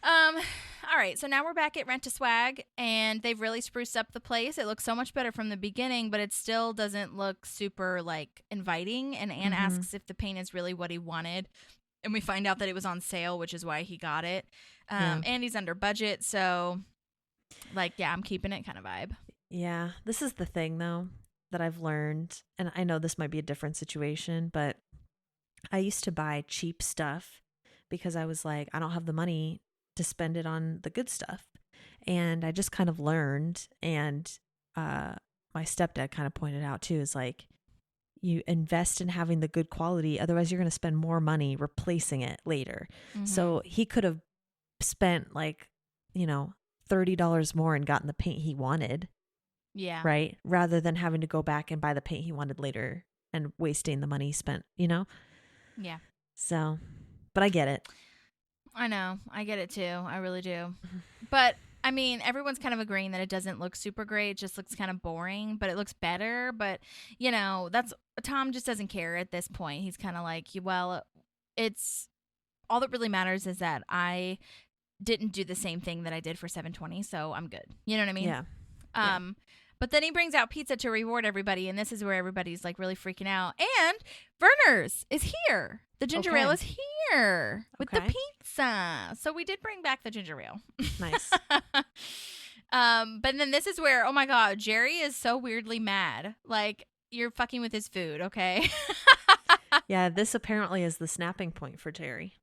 Speaker 1: All right, so now we're back at Rent a Swag, and they've really spruced up the place. It looks so much better from the beginning, but it still doesn't look super, like, inviting. And Anne asks if the paint is really what he wanted, and we find out that it was on sale, which is why he got it. Andy's under budget, so, like, yeah, I'm keeping it kind of vibe.
Speaker 2: Yeah, this is the thing, though, that I've learned, and I know this might be a different situation, but I used to buy cheap stuff because I was like, I don't have the money to spend it on the good stuff. And I just kind of learned, and my stepdad kind of pointed out too, is like, you invest in having the good quality, otherwise you're going to spend more money replacing it later. Mm-hmm. So he could have spent like, $30 more and gotten the paint he wanted.
Speaker 1: Yeah.
Speaker 2: Right? Rather than having to go back and buy the paint he wanted later and wasting the money he spent,
Speaker 1: Yeah.
Speaker 2: So, but I get it.
Speaker 1: I know. I get it too. I really do. But I mean, everyone's kind of agreeing that it doesn't look super great. It just looks kind of boring, but it looks better. But, that's Tom just doesn't care at this point. He's kind of like, well, it's all that really matters is that I didn't do the same thing that I did for 720. So I'm good. You know what I mean?
Speaker 2: Yeah.
Speaker 1: But then he brings out pizza to reward everybody. And this is where everybody's like really freaking out. And Verner's is here. The ginger ale is here with the pizza. So we did bring back the ginger ale.
Speaker 2: Nice.
Speaker 1: But then this is where, oh my God, Jerry is so weirdly mad. Like, you're fucking with his food, okay?
Speaker 2: Yeah, this apparently is the snapping point for Jerry.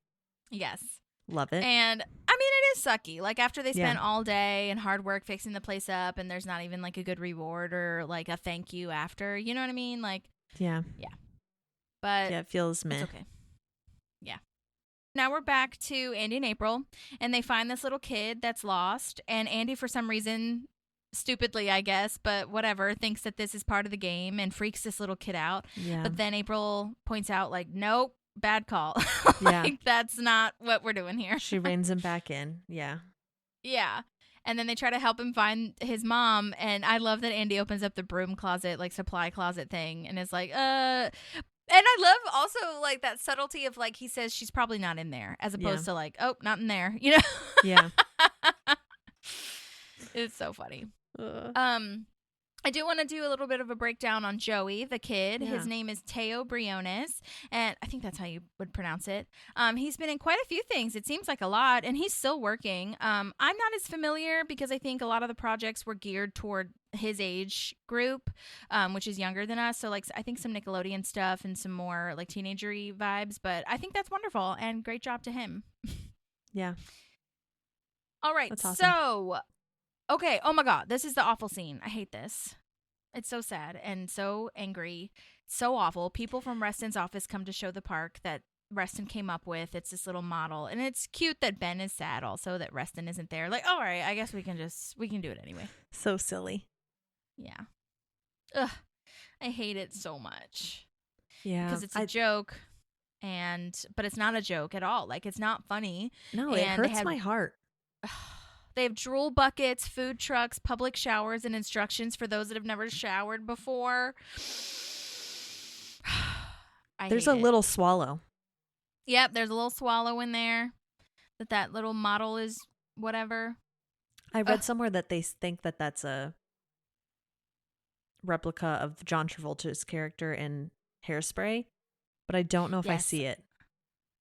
Speaker 1: Yes.
Speaker 2: Love it.
Speaker 1: And I mean, it is sucky. Like after they spent
Speaker 2: Yeah.
Speaker 1: all day and hard work fixing the place up, and there's not even like a good reward or like a thank you after. You know what I mean? Like,
Speaker 2: Yeah.
Speaker 1: but
Speaker 2: Yeah, it feels meh.
Speaker 1: it's okay. Yeah. Now we're back to Andy and April, and they find this little kid that's lost, and Andy, for some reason, stupidly, I guess, but whatever, thinks that this is part of the game and freaks this little kid out.
Speaker 2: Yeah.
Speaker 1: But then April points out, like, nope, bad call.
Speaker 2: Yeah.
Speaker 1: Like, that's not what we're doing here.
Speaker 2: She reins him back in. Yeah.
Speaker 1: Yeah. And then they try to help him find his mom, and I love that Andy opens up the broom closet, like supply closet thing, and is like, And I love also like that subtlety of like he says she's probably not in there, as opposed to like, oh, not in there, you know?
Speaker 2: Yeah.
Speaker 1: It's so funny. I do want to do a little bit of a breakdown on Joey, the kid.
Speaker 2: Yeah.
Speaker 1: His name is Teo Briones, and I think that's how you would pronounce it. He's been in quite a few things. It seems like a lot, and he's still working. I'm not as familiar because I think a lot of the projects were geared toward his age group, which is younger than us. So, like, I think some Nickelodeon stuff and some more, like, teenagery vibes. But I think that's wonderful, and great job to him.
Speaker 2: Yeah.
Speaker 1: All right,
Speaker 2: That's awesome.
Speaker 1: so... Okay, oh my God, this is the awful scene. I hate this. It's so sad and so angry. So awful. People from Wreston's office come to show the park that Wreston came up with. It's this little model. And it's cute that Ben is sad also that Wreston isn't there. Like, all right, I guess we can do it anyway.
Speaker 2: So silly.
Speaker 1: Yeah. Ugh. I hate it so much.
Speaker 2: Yeah.
Speaker 1: Because it's a joke. But it's not a joke at all. Like, it's not funny.
Speaker 2: No, it
Speaker 1: And they
Speaker 2: hurts my heart.
Speaker 1: They have drool buckets, food trucks, public showers, and instructions for those that have never showered before.
Speaker 2: There's a little swallow.
Speaker 1: Yep, there's a little swallow in there. That little model is whatever.
Speaker 2: I read somewhere that they think that that's a replica of John Travolta's character in Hairspray, but I don't know if I
Speaker 1: Yes.
Speaker 2: see it.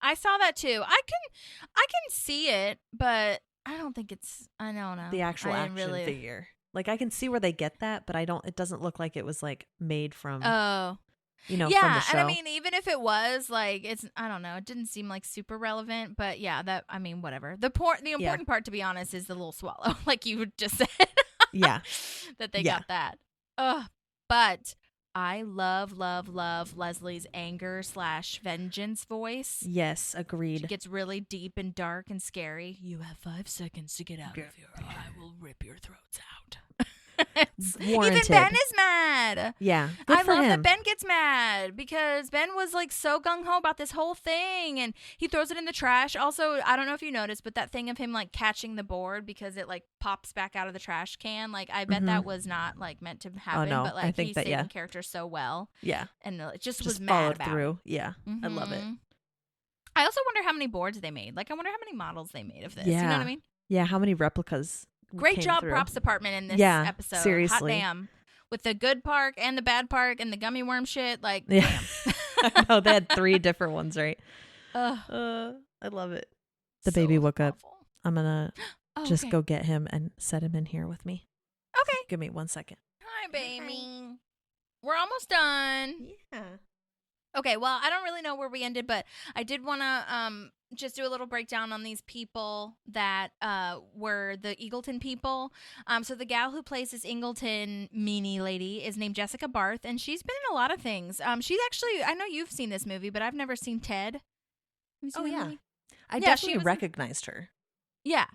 Speaker 1: I saw that too. I can see it, but I don't think it's. I don't know.
Speaker 2: The actual
Speaker 1: I
Speaker 2: action
Speaker 1: didn't really
Speaker 2: figure. Like I can see where they get that, but it doesn't look like it was like made from,
Speaker 1: Oh.
Speaker 2: from the
Speaker 1: Yeah,
Speaker 2: show.
Speaker 1: and I mean, even if it was, like, I don't know, it didn't seem like super relevant, but yeah, whatever. The important part, to be honest, is the little swallow, like you just said.
Speaker 2: Yeah.
Speaker 1: That they got that. But I love Leslie's anger / vengeance voice.
Speaker 2: Yes, agreed.
Speaker 1: She gets really deep and dark and scary. You have 5 seconds to get out of here, or I will rip your throats out.
Speaker 2: Warranted.
Speaker 1: Even Ben is mad.
Speaker 2: Yeah, good
Speaker 1: I
Speaker 2: for
Speaker 1: love
Speaker 2: him.
Speaker 1: that Ben gets mad because Ben was like so gung-ho about this whole thing, and he throws it in the trash. Also, I don't know if you noticed, but that thing of him like catching the board because it like pops back out of the trash can, like I bet that was not like meant to happen,
Speaker 2: no,
Speaker 1: but like
Speaker 2: I think
Speaker 1: he's
Speaker 2: that,
Speaker 1: saving character so well.
Speaker 2: Yeah.
Speaker 1: And it just was
Speaker 2: followed
Speaker 1: mad about
Speaker 2: through. Yeah. I love it.
Speaker 1: Mhm. I also wonder how many boards they made. Like I wonder how many models they made of this. You know what I mean?
Speaker 2: Yeah, how many replicas
Speaker 1: Great
Speaker 2: came
Speaker 1: job,
Speaker 2: through?
Speaker 1: props department in this
Speaker 2: Yeah,
Speaker 1: episode.
Speaker 2: seriously.
Speaker 1: Hot damn. With the good park and the bad park and the gummy worm shit, like,
Speaker 2: Yeah.
Speaker 1: damn.
Speaker 2: I know, they had 3 different ones, right?
Speaker 1: Ugh.
Speaker 2: I love it. The baby woke up.
Speaker 1: awful.
Speaker 2: I'm going to
Speaker 1: Oh,
Speaker 2: just
Speaker 1: okay.
Speaker 2: go get him and set him in here with me.
Speaker 1: Okay.
Speaker 2: Give me 1 second.
Speaker 1: Hi, baby. We're almost done.
Speaker 2: Yeah.
Speaker 1: Okay, well, I don't really know where we ended, but I did want to just do a little breakdown on these people that were the Eagleton people. So the gal who plays this Eagleton meanie lady is named Jessica Barth, and she's been in a lot of things. She's actually, I know you've seen this movie, but I've never seen Ted. Have you seen that movie?
Speaker 2: I
Speaker 1: Yeah, she
Speaker 2: definitely
Speaker 1: was-
Speaker 2: recognized her.
Speaker 1: Yeah.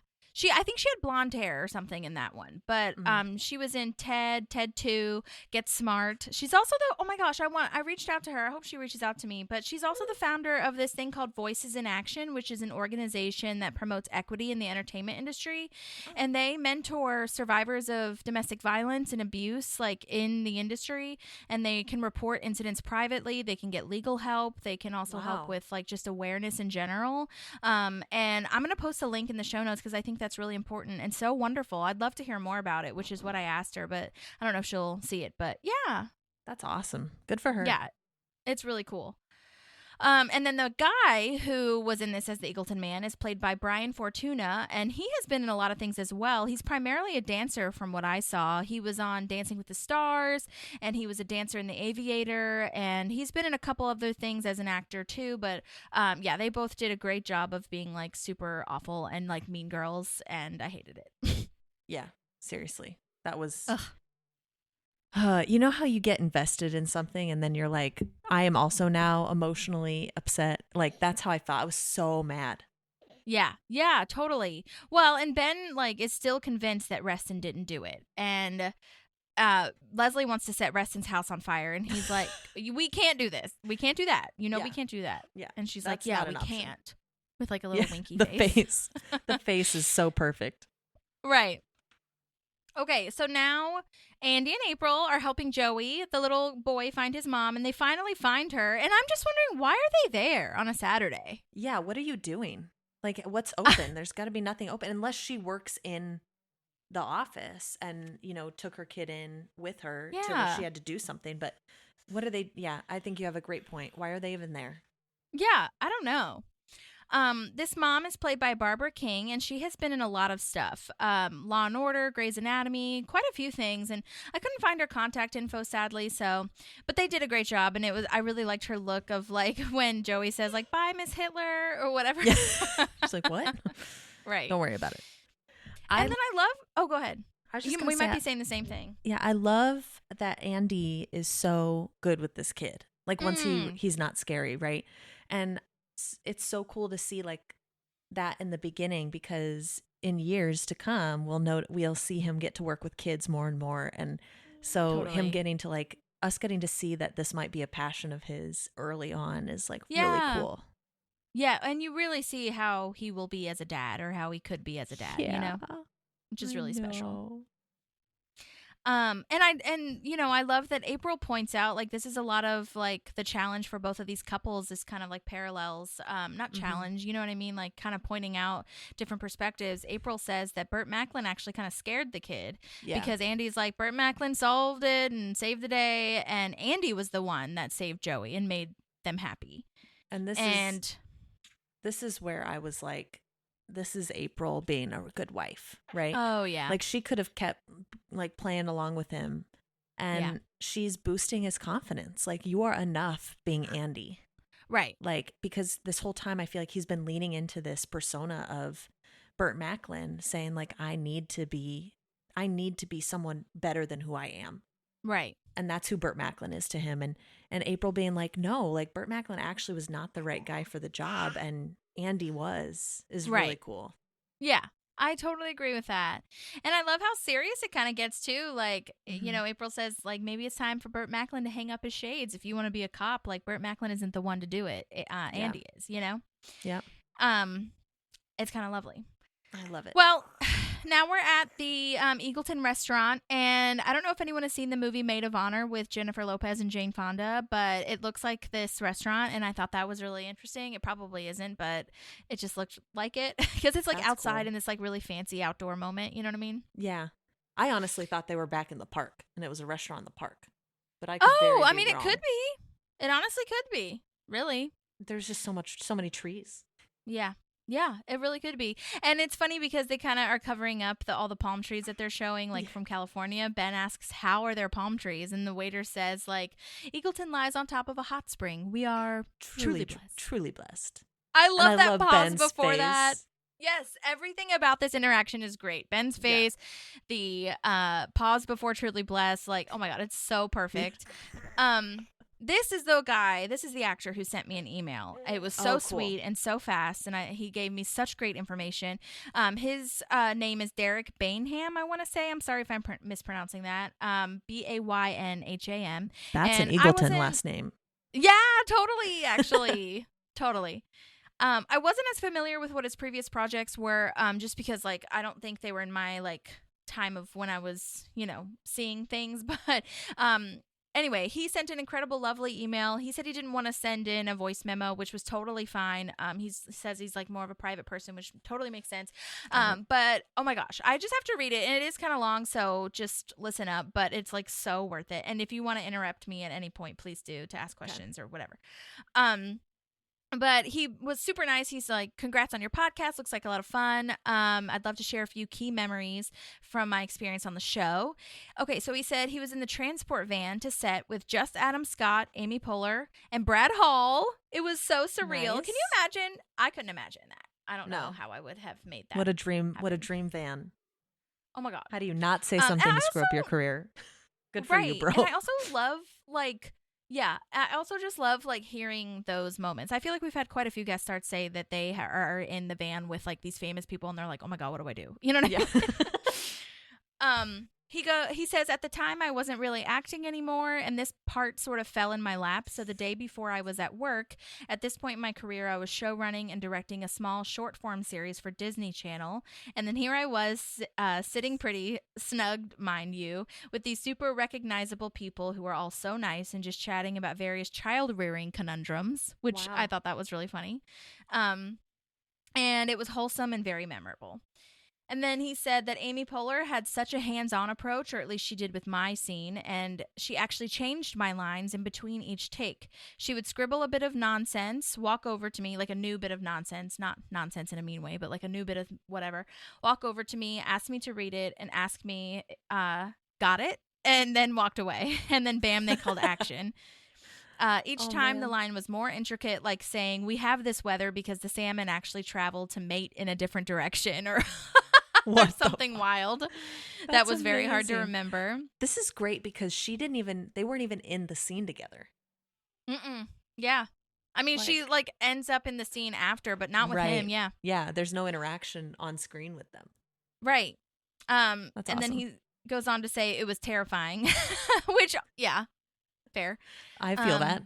Speaker 1: I think she had blonde hair or something in that one. But she was in Ted 2, Get Smart. She's also oh my gosh, I reached out to her. I hope she reaches out to me. But she's also the founder of this thing called Voices in Action, which is an organization that promotes equity in the entertainment industry. And they mentor survivors of domestic violence and abuse, like in the industry. And they can report incidents privately. They can get legal help. They can also help with like just awareness in general. And I'm going to post a link in the show notes because I think that's really important and so wonderful. I'd love to hear more about it, which is what I asked her, but I don't know if she'll see it. But yeah.
Speaker 2: That's awesome. Good for her.
Speaker 1: Yeah. It's really cool. And then the guy who was in this as the Eagleton Man is played by Brian Fortuna, and he has been in a lot of things as well. He's primarily a dancer from what I saw. He was on Dancing with the Stars, and he was a dancer in The Aviator, and he's been in a couple other things as an actor too. But yeah, they both did a great job of being like super awful and like mean girls, and I hated it.
Speaker 2: Yeah, seriously. That was...
Speaker 1: Ugh.
Speaker 2: You know how you get invested in something and then you're like, I am also now emotionally upset? Like, that's how I felt. I was so mad.
Speaker 1: Yeah, totally. Well, and Ben like is still convinced that Wreston didn't do it, and Leslie wants to set Wreston's house on fire, and he's like, we can't do this. We can't do that. You know, we can't do that.
Speaker 2: Yeah.
Speaker 1: And she's
Speaker 2: That's
Speaker 1: like, yeah,
Speaker 2: not
Speaker 1: we
Speaker 2: an option.
Speaker 1: can't. With like a little winky
Speaker 2: the
Speaker 1: face.
Speaker 2: The face is so perfect.
Speaker 1: Right. Okay, so now Andy and April are helping Joey, the little boy, find his mom, and they finally find her. And I'm just wondering, why are they there on a Saturday?
Speaker 2: Yeah, what are you doing? Like, what's open? There's got to be nothing open unless she works in the office and, you know, took her kid in with her.
Speaker 1: Yeah.
Speaker 2: She had to do something. But what are they? Yeah, I think you have a great point. Why are they even there?
Speaker 1: Yeah, I don't know. This mom is played by Barbara King, and she has been in a lot of stuff. Law and Order, Grey's Anatomy, quite a few things, and I couldn't find her contact info, sadly, but they did a great job, and I really liked her look of, like, when Joey says, like, bye, Miss Hitler, or whatever.
Speaker 2: Yeah. She's like, what?
Speaker 1: Right.
Speaker 2: Don't worry about it.
Speaker 1: And then I love, go ahead. We might be saying the same thing.
Speaker 2: Yeah, I love that Andy is so good with this kid. Like, once he's not scary, right? And it's so cool to see like that in the beginning, because in years to come we'll see him get to work with kids more and more, and so him getting to like us getting to see that this might be a passion of his early on is like really cool.
Speaker 1: Yeah, and you really see how he will be as a dad, or how he could be as a dad, you know, which is really special. And you know, I love that April points out, like, this is a lot of like the challenge for both of these couples is kind of like parallels, not challenge, you know what I mean? Like kind of pointing out different perspectives. April says that Burt Macklin actually kind of scared the kid because Andy's like, Burt Macklin solved it and saved the day. And Andy was the one that saved Joey and made them happy.
Speaker 2: And this is where I was like, this is April being a good wife, right?
Speaker 1: Oh, yeah.
Speaker 2: Like, she could have kept, like, playing along with him, and she's boosting his confidence. Like, you are enough being Andy.
Speaker 1: Right.
Speaker 2: Like, because this whole time I feel like he's been leaning into this persona of Burt Macklin, saying, like, I need to be someone better than who I am.
Speaker 1: Right.
Speaker 2: And that's who Burt Macklin is to him. And April being like, no, like, Burt Macklin actually was not the right guy for the job, and Andy is really cool.
Speaker 1: Yeah, I totally agree with that. And I love how serious it kind of gets too. Like, you know, April says, like, maybe it's time for Burt Macklin to hang up his shades. If you want to be a cop, like, Burt Macklin isn't the one to do it. Andy is, you know?
Speaker 2: Yeah.
Speaker 1: It's kind of lovely.
Speaker 2: I love it.
Speaker 1: Well, now we're at the Eagleton restaurant, and I don't know if anyone has seen the movie Maid of Honor with Jennifer Lopez and Jane Fonda, but it looks like this restaurant, and I thought that was really interesting. It probably isn't, but it just looked like it because it's like
Speaker 2: That's
Speaker 1: outside
Speaker 2: cool.
Speaker 1: in this like really fancy outdoor moment. You know what I mean?
Speaker 2: Yeah. I honestly thought they were back in the park, and it was a restaurant in the park. But I could very
Speaker 1: I
Speaker 2: be
Speaker 1: mean,
Speaker 2: wrong.
Speaker 1: it could be. It honestly could be. Really.
Speaker 2: There's just so many trees.
Speaker 1: Yeah. Yeah, it really could be. And it's funny because they kind of are covering up all the palm trees that they're showing, like from California. Ben asks, how are there palm trees? And the waiter says, like, Eagleton lies on top of a hot spring. We are truly blessed.
Speaker 2: Truly blessed.
Speaker 1: I love that pause
Speaker 2: Ben's
Speaker 1: before
Speaker 2: face.
Speaker 1: that. Yes, everything about this interaction is great. Ben's face, the pause before truly blessed, like, oh my God, it's so perfect. This is the actor who sent me an email. It was so sweet and so fast, and he gave me such great information. His name is Derek Bainham, I want to say. I'm sorry if I'm mispronouncing that. Baynham.
Speaker 2: That's an Eagleton last name.
Speaker 1: Yeah, totally, actually. Totally. I wasn't as familiar with what his previous projects were, just because, like, I don't think they were in my, like, time of when I was, you know, seeing things, but anyway, he sent an incredible, lovely email. He said he didn't want to send in a voice memo, which was totally fine. He says he's like more of a private person, which totally makes sense. But oh my gosh, I just have to read it, and it is kind of long, so just listen up. But it's like so worth it. And if you want to interrupt me at any point, please do, to ask questions or whatever. But he was super nice. He's like, congrats on your podcast. Looks like a lot of fun. I'd love to share a few key memories from my experience on the show. Okay, so he said he was in the transport van to set with just Adam Scott, Amy Poehler, and Brad Hall. It was so surreal.
Speaker 2: Nice.
Speaker 1: Can you imagine? I couldn't imagine that. I don't know
Speaker 2: No.
Speaker 1: how I would have made that.
Speaker 2: What a dream! What a
Speaker 1: happen.
Speaker 2: dream van.
Speaker 1: Oh my God.
Speaker 2: How do you not say
Speaker 1: And
Speaker 2: something
Speaker 1: I
Speaker 2: to screw up your
Speaker 1: also-
Speaker 2: career? Good for you, bro.
Speaker 1: And I also love, like, yeah, I also just love, like, hearing those moments. I feel like we've had quite a few guest stars say that they are in the van with, like, these famous people, and they're like, oh my God, what do I do? You know what I mean? He says, at the time, I wasn't really acting anymore, and this part sort of fell in my lap. So the day before I was at work, at this point in my career, I was show running and directing a small short form series for Disney Channel. And then here I was, sitting pretty snug, mind you, with these super recognizable people who are all so nice and just chatting about various child rearing conundrums, which
Speaker 2: Wow.
Speaker 1: I thought that was really funny. And it was wholesome and very memorable. And then he said that Amy Poehler had such a hands-on approach, or at least she did with my scene, and she actually changed my lines in between each take. She would scribble a bit of nonsense, walk over to me, like a new bit of nonsense, not nonsense in a mean way, but like a new bit of whatever, walk over to me, ask me to read it, and ask me, got it? And then walked away. And then bam, they called action. Each time the line was more intricate, like saying, we have this weather because the salmon actually traveled to mate in a different direction, or or something wild. That
Speaker 2: That's
Speaker 1: was very hard to
Speaker 2: amazing.
Speaker 1: remember.
Speaker 2: This is great because they weren't even in the scene together.
Speaker 1: Yeah. I mean,
Speaker 2: Like-
Speaker 1: she like ends up in the scene after, but not with him.
Speaker 2: Right.
Speaker 1: Yeah.
Speaker 2: Yeah, there's no interaction on screen with them.
Speaker 1: Right.
Speaker 2: That's
Speaker 1: and then
Speaker 2: awesome.
Speaker 1: he goes on to say it was terrifying, which, yeah, fair.
Speaker 2: I feel that.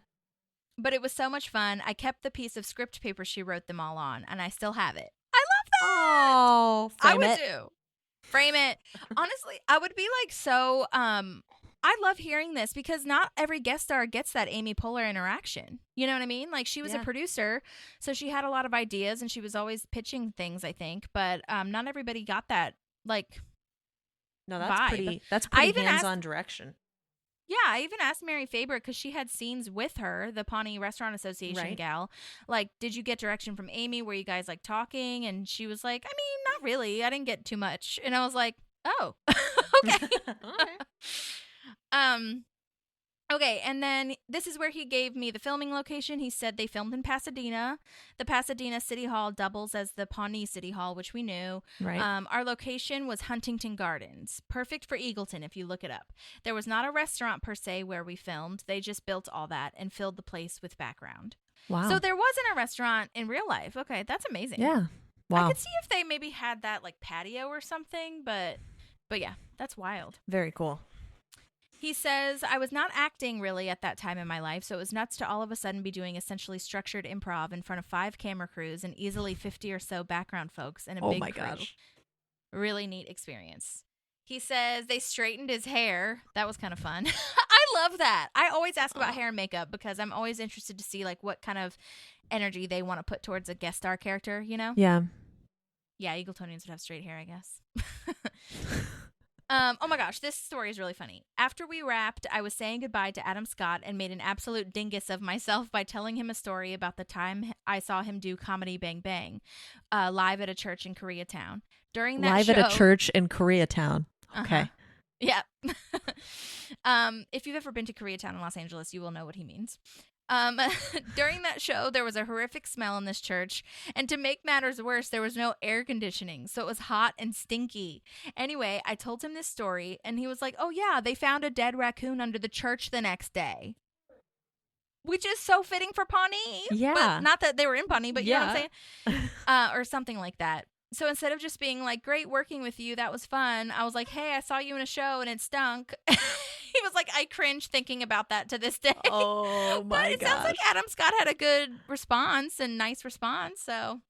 Speaker 1: But it was so much fun. I kept the piece of script paper she wrote them all on, and I still have it. I love that.
Speaker 2: Oh,
Speaker 1: I would do. Frame it. Honestly, I would be like so I love hearing this because not every guest star gets that Amy Poehler interaction. You know what I mean? Like she was a producer, so she had a lot of ideas and she was always pitching things, I think, but not everybody got that like
Speaker 2: No, that's
Speaker 1: vibe.
Speaker 2: That's
Speaker 1: I
Speaker 2: pretty
Speaker 1: even
Speaker 2: hands-on direction.
Speaker 1: Yeah, I even asked Mary Faber because she had scenes with her, the Pawnee Restaurant Association
Speaker 2: Right.
Speaker 1: gal. Like, did you get direction from Amy? Were you guys like talking? And she was like, I mean, not really. I didn't get too much. And I was like, oh, okay. Okay, and then this is where he gave me the filming location. He said they filmed in Pasadena. The Pasadena City Hall doubles as the Pawnee City Hall, which we knew.
Speaker 2: Right.
Speaker 1: Our location was Huntington Gardens, perfect for Eagleton if you look it up. There was not a restaurant per se where we filmed. They just built all that and filled the place with background.
Speaker 2: Wow.
Speaker 1: So there wasn't a restaurant in real life. Okay, that's amazing.
Speaker 2: Yeah. Wow.
Speaker 1: I could see if they maybe had that like patio or something, but yeah, that's wild.
Speaker 2: Very cool.
Speaker 1: He says, I was not acting really at that time in my life, so it was nuts to all of a sudden be doing essentially structured improv in front of 5 camera crews and easily 50 or so background folks and a big crew.
Speaker 2: Gosh.
Speaker 1: Really neat experience. He says they straightened his hair. That was kind of fun. I love that. I always ask about hair and makeup because I'm always interested to see like what kind of energy they want to put towards a guest star character, you know?
Speaker 2: Yeah.
Speaker 1: Yeah, Eagletonians would have straight hair, I guess. Oh my gosh, this story is really funny. After we wrapped, I was saying goodbye to Adam Scott and made an absolute dingus of myself by telling him a story about the time I saw him do Comedy Bang Bang live at a church in Koreatown. During that
Speaker 2: Live
Speaker 1: show,
Speaker 2: at a church in Koreatown. Okay.
Speaker 1: Yeah. If you've ever been to Koreatown in Los Angeles, you will know what he means. During that show, there was a horrific smell in this church, and to make matters worse, there was no air conditioning, so it was hot and stinky. Anyway, I told him this story, and he was like, oh yeah, they found a dead raccoon under the church the next day. Which is so fitting for Pawnee.
Speaker 2: Yeah.
Speaker 1: But not that they were in Pawnee, but you know what I'm
Speaker 2: Yeah.
Speaker 1: saying? Or something like that. So instead of just being like, great working with you, that was fun, I was like, hey, I saw you in a show and it stunk. He was like, I cringe thinking about that to this day.
Speaker 2: Oh my
Speaker 1: But it sounds like Adam Scott had a good response and nice response, so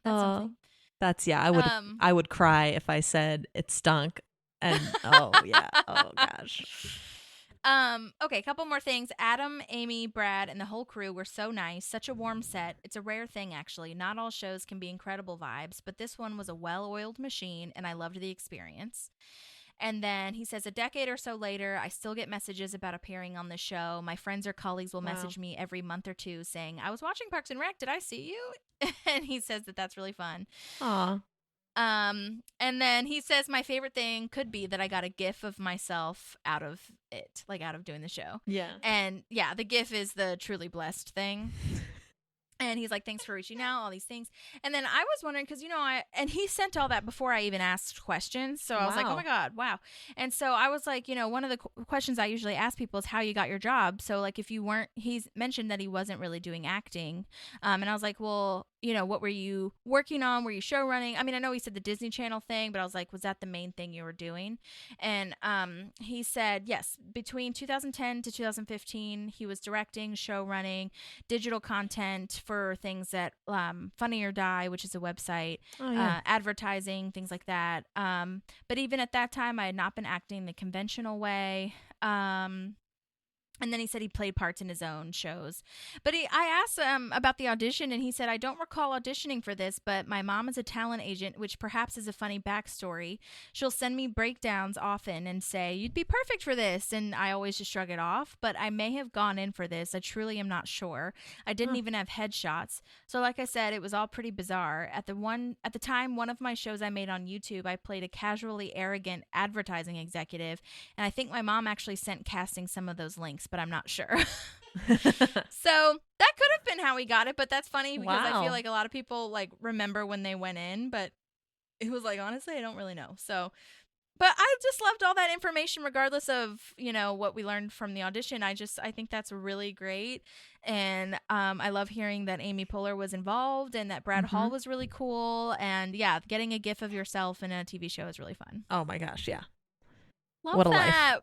Speaker 1: that's something.
Speaker 2: That's I would cry if I said it stunk. And oh gosh.
Speaker 1: Okay, a couple more things. Adam, Amy, Brad, and the whole crew were so nice. Such a warm set. It's a rare thing, actually. Not all shows can be incredible vibes, but this one was a well-oiled machine, and I loved the experience. And then he says, a decade or so later, I still get messages about appearing on the show. My friends or colleagues will message me every month or two saying, I was watching Parks and Rec. Did I see you? And he says that that's really fun.
Speaker 2: Aw.
Speaker 1: And then he says my favorite thing could be that I got a gif of myself out of it, like out of doing the show.
Speaker 2: Yeah.
Speaker 1: And yeah, the gif is the truly blessed thing. And he's like, thanks for reaching out, all these things. And then I was wondering, because, and he sent all that before I even asked questions. So I was like, oh my God, wow. And so I was like, one of the questions I usually ask people is how you got your job. So like, if you weren't, he's mentioned that he wasn't really doing acting. And I was like, well, what were you working on? Were you show running? I mean, I know he said the Disney Channel thing, but I was like, was that the main thing you were doing? And he said, yes, between 2010 to 2015, he was directing, show running, digital content for things that Funny or Die, which is a website, advertising, things like that. But even at that time, I had not been acting the conventional way. And then he said he played parts in his own shows. But I asked about the audition, and he said, I don't recall auditioning for this, but my mom is a talent agent, which perhaps is a funny backstory. She'll send me breakdowns often and say, you'd be perfect for this. And I always just shrug it off. But I may have gone in for this. I truly am not sure. I didn't even have headshots. So like I said, it was all pretty bizarre. At the time, one of my shows I made on YouTube, I played a casually arrogant advertising executive. And I think my mom actually sent casting some of those links, but I'm not sure. So that could have been how he got it, but that's funny because I feel like a lot of people like remember when they went in, but it was like, honestly, I don't really know. So, but I just loved all that information regardless of, what we learned from the audition. I think that's really great. And I love hearing that Amy Poehler was involved and that Brad Hall was really cool. And yeah, getting a gif of yourself in a TV show is really fun.
Speaker 2: Oh my gosh, yeah.
Speaker 1: Love
Speaker 2: what a
Speaker 1: that.
Speaker 2: life.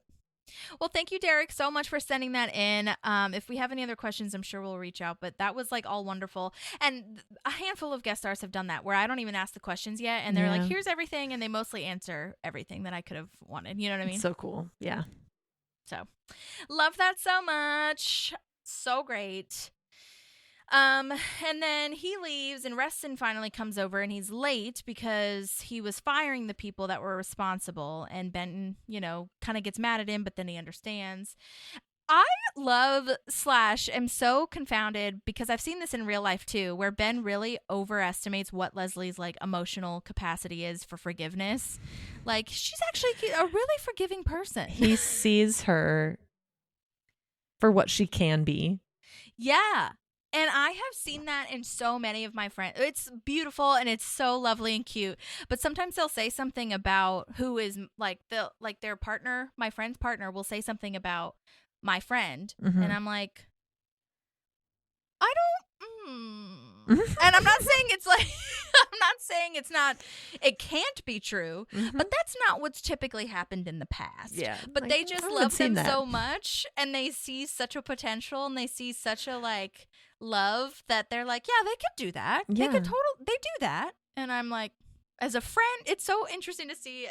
Speaker 1: Well, thank you, Derek, so much for sending that in. If we have any other questions, I'm sure we'll reach out. But that was like all wonderful. And a handful of guest stars have done that where I don't even ask the questions yet. And they're like, here's everything. And they mostly answer everything that I could have wanted. You know what I mean?
Speaker 2: It's so cool. Yeah.
Speaker 1: So love that so much. So great. And then he leaves and Wreston finally comes over and he's late because he was firing the people that were responsible, and Ben, kind of gets mad at him, but then he understands. I love / am so confounded because I've seen this in real life too, where Ben really overestimates what Leslie's like emotional capacity is for forgiveness. Like, she's actually a really forgiving person.
Speaker 2: He sees her for what she can be.
Speaker 1: Yeah. And I have seen that in so many of my friends. It's beautiful and it's so lovely and cute. But sometimes they'll say something about who is like their partner, my friend's partner will say something about my friend. And I'm like, I don't. And I'm not saying it's like, I'm not saying it's not, it can't be true, but that's not what's typically happened in the past.
Speaker 2: Yeah.
Speaker 1: But
Speaker 2: like,
Speaker 1: they just love them so much and they see such a potential and they see such a like love that they're like, yeah, they could do that.
Speaker 2: Yeah.
Speaker 1: They do that. And I'm like, as a friend, it's so interesting to see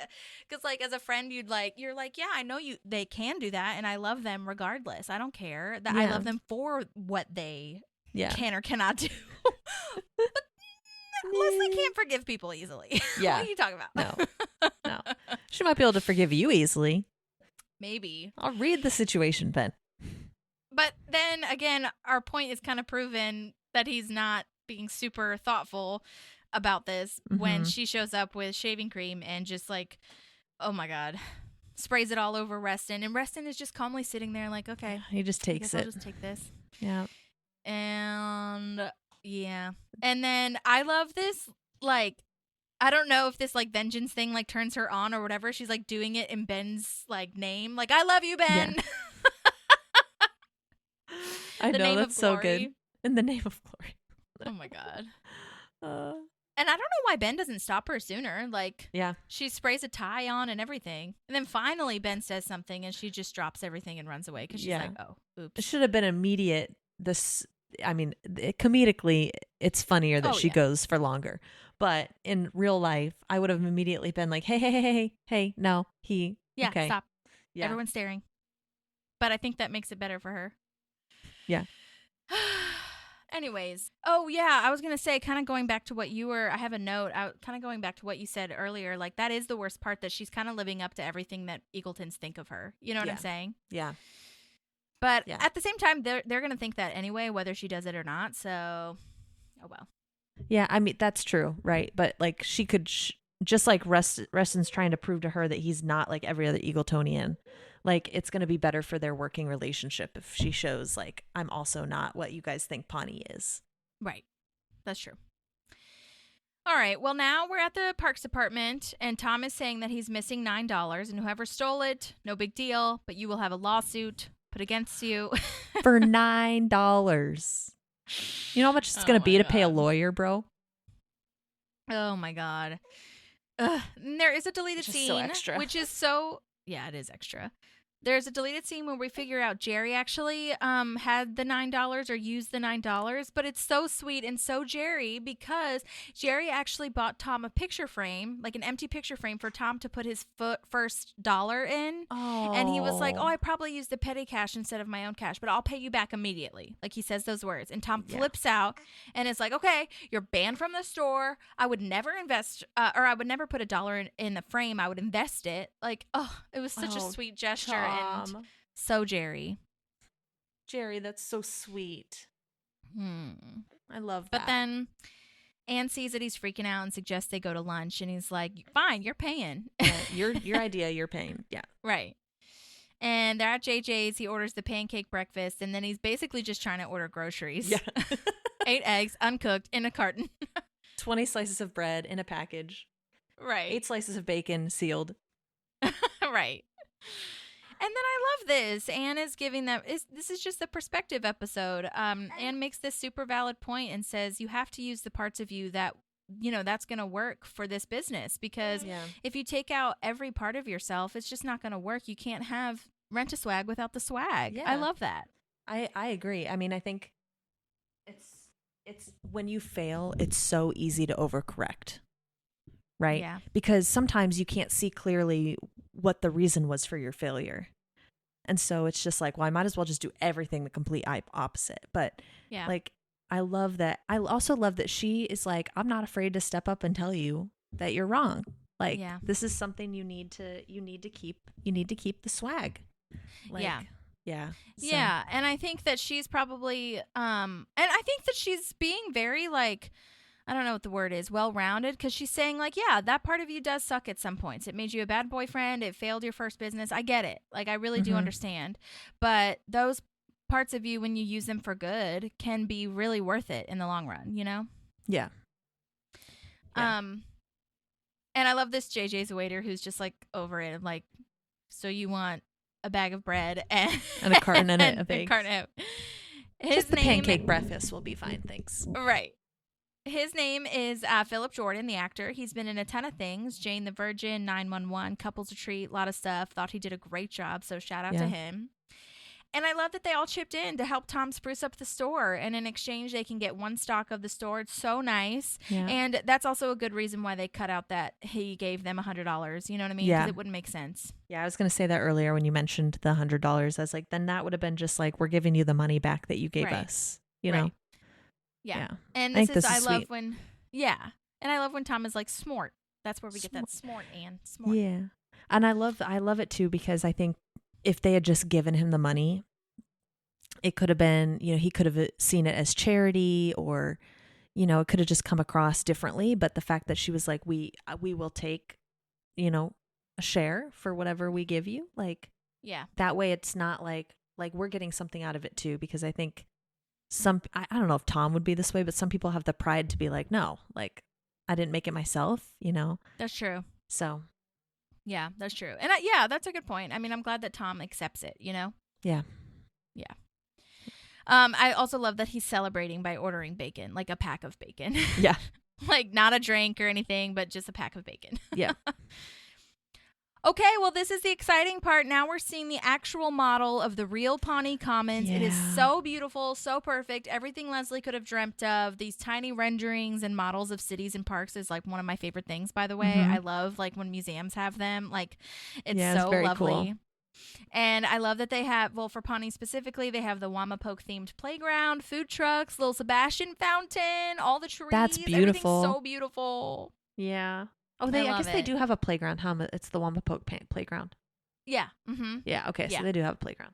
Speaker 1: because like as a friend, you're like, yeah, I know they can do that. And I love them regardless. I don't care that I love them for what they can or cannot do. But Leslie can't forgive people easily.
Speaker 2: Yeah.
Speaker 1: What are you talking about?
Speaker 2: No. She might be able to forgive you easily.
Speaker 1: Maybe.
Speaker 2: I'll read the situation, Ben.
Speaker 1: But then again, our point is kind of proven that he's not being super thoughtful about this when she shows up with shaving cream and just like, oh my God, sprays it all over Wreston. And Wreston is just calmly sitting there like, okay.
Speaker 2: He just takes it.
Speaker 1: I'll just take this.
Speaker 2: Yeah.
Speaker 1: And yeah. And then I love this, like, I don't know if this like vengeance thing like turns her on or whatever. She's like doing it in Ben's like name. Like, I love you, Ben.
Speaker 2: Yeah. I know, that's so good. In the name of glory.
Speaker 1: Oh my God. And I don't know why Ben doesn't stop her sooner. Like, she sprays a tie on and everything. And then finally Ben says something and she just drops everything and runs away because she's like, oh, oops.
Speaker 2: It should have been immediate. Comedically, it's funnier that she goes for longer. But in real life, I would have immediately been like, hey, no, he.
Speaker 1: Yeah,
Speaker 2: okay.
Speaker 1: Stop.
Speaker 2: Yeah.
Speaker 1: Everyone's staring. But I think that makes it better for her.
Speaker 2: Yeah.
Speaker 1: Anyways, oh yeah, I was gonna say, kind of going back to what you were. I have a note. Kind of going back to what you said earlier. Like that is the worst part, that she's kind of living up to everything that Eagletons think of her. You know what I'm saying?
Speaker 2: Yeah.
Speaker 1: But at the same time, they're gonna think that anyway, whether she does it or not. So, oh well.
Speaker 2: Yeah, I mean that's true, right? But like she could, just like Wreston's trying to prove to her that he's not like every other Eagletonian. Like it's going to be better for their working relationship if she shows like I'm also not what you guys think Pawnee is.
Speaker 1: Right. That's true. All right. Well, now we're at the Parks Department, and Tom is saying that he's missing $9, and whoever stole it, no big deal, but you will have a lawsuit put against you
Speaker 2: for $9. You know how much it's going to be to pay a lawyer, bro?
Speaker 1: Oh my God. And there is a deleted scene,
Speaker 2: so extra.
Speaker 1: which is so, yeah, it is extra. There's a deleted scene where we figure out Jerry actually had the $9 or used the $9, but it's so sweet and so Jerry, because Jerry actually bought Tom a picture frame, like an empty picture frame for Tom to put his first dollar in.
Speaker 2: Oh.
Speaker 1: And he was like, oh, I probably used the petty cash instead of my own cash, but I'll pay you back immediately. Like he says those words. And Tom flips out and it's like, okay, you're banned from the store. I would never invest or I would never put $1 in a frame. I would invest it. Like, oh, it was such a sweet gesture.
Speaker 2: Tom.
Speaker 1: And so Jerry,
Speaker 2: that's so sweet. I love that.
Speaker 1: But then Anne sees that he's freaking out and suggests they go to lunch, and he's like, fine, you're paying.
Speaker 2: Your idea, you're paying. Yeah.
Speaker 1: Right. And they're at JJ's. He orders the pancake breakfast, and then he's basically just trying to order groceries.
Speaker 2: Yeah.
Speaker 1: 8 eggs, uncooked, in a carton.
Speaker 2: 20 slices of bread in a package.
Speaker 1: Right.
Speaker 2: 8 slices of bacon sealed.
Speaker 1: Right. And then I love this. Anne is giving them, this is just the perspective episode. Anne makes this super valid point and says you have to use the parts of you that, you know, that's going to work for this business. Because if you take out every part of yourself, it's just not going to work. You can't have Rent-A-Swag without the swag.
Speaker 2: Yeah.
Speaker 1: I love that.
Speaker 2: I agree. I mean, I think it's when you fail, it's so easy to overcorrect. Right?
Speaker 1: Yeah.
Speaker 2: Because sometimes you can't see clearly what the reason was for your failure. And so it's just like, well, I might as well just do everything the complete opposite. But like, I love that. I also love that she is like, I'm not afraid to step up and tell you that you're wrong. Like, this is something you need to keep the swag. Like, yeah. So.
Speaker 1: Yeah. And I think that she's probably, and I think that she's being very like, I don't know what the word is, well-rounded, because she's saying, like, yeah, that part of you does suck at some points. It made you a bad boyfriend. It failed your first business. I get it. Like, I really do understand. But those parts of you, when you use them for good, can be really worth it in the long run, you know?
Speaker 2: Yeah.
Speaker 1: And I love this JJ's waiter who's just, like, over it. Like, so you want a bag of bread and
Speaker 2: a carton and a bag.
Speaker 1: Just
Speaker 2: the pancake breakfast will be fine, thanks.
Speaker 1: Right. His name is Philip Jordan, the actor. He's been in a ton of things. Jane the Virgin, 911, Couples Retreat, a lot of stuff. Thought he did a great job, so shout out to him. And I love that they all chipped in to help Tom spruce up the store. And in exchange, they can get one stock of the store. It's so nice. Yeah. And that's also a good reason why they cut out that he gave them $100. You know what I mean?
Speaker 2: Yeah.
Speaker 1: Because it wouldn't make sense.
Speaker 2: Yeah, I was going to say that earlier when you mentioned the $100. I was like, then that would have been just like, we're giving you the money back that you gave us. You know?
Speaker 1: Yeah. And this is I love when, and I love when Tom is like, smart. That's where we get that smart, Anne. Smart.
Speaker 2: Yeah. And I love it too, because I think if they had just given him the money, it could have been, you know, he could have seen it as charity, or, you know, it could have just come across differently. But the fact that she was like, we will take, you know, a share for whatever we give you. Like, that way it's not like we're getting something out of it too, because I think I don't know if Tom would be this way, but some people have the pride to be like, no, like I didn't make it myself, you know?
Speaker 1: That's true.
Speaker 2: So.
Speaker 1: Yeah, that's true. And that's a good point. I mean, I'm glad that Tom accepts it, you know?
Speaker 2: Yeah.
Speaker 1: Yeah. I also love that he's celebrating by ordering bacon, like a pack of bacon.
Speaker 2: Yeah.
Speaker 1: Like not a drink or anything, but just a pack of bacon.
Speaker 2: Yeah.
Speaker 1: Okay, well, this is the exciting part. Now we're seeing the actual model of the real Pawnee Commons.
Speaker 2: Yeah.
Speaker 1: It is so beautiful, so perfect. Everything Leslie could have dreamt of. These tiny renderings and models of cities and parks is like one of my favorite things, by the way. I love like when museums have them. Like, it's so
Speaker 2: very
Speaker 1: lovely.
Speaker 2: Cool.
Speaker 1: And I love that they have, well, for Pawnee specifically, they have the Wamapoke themed playground, food trucks, little Sebastian fountain, all the trees.
Speaker 2: That's beautiful.
Speaker 1: Everything's so beautiful.
Speaker 2: Yeah. Oh,
Speaker 1: I
Speaker 2: I
Speaker 1: love
Speaker 2: guess they
Speaker 1: it.
Speaker 2: do have a playground, huh? It's the Wamapoke playground.
Speaker 1: Yeah. Mm-hmm.
Speaker 2: Yeah. Okay.
Speaker 1: Yeah.
Speaker 2: So they do have a playground.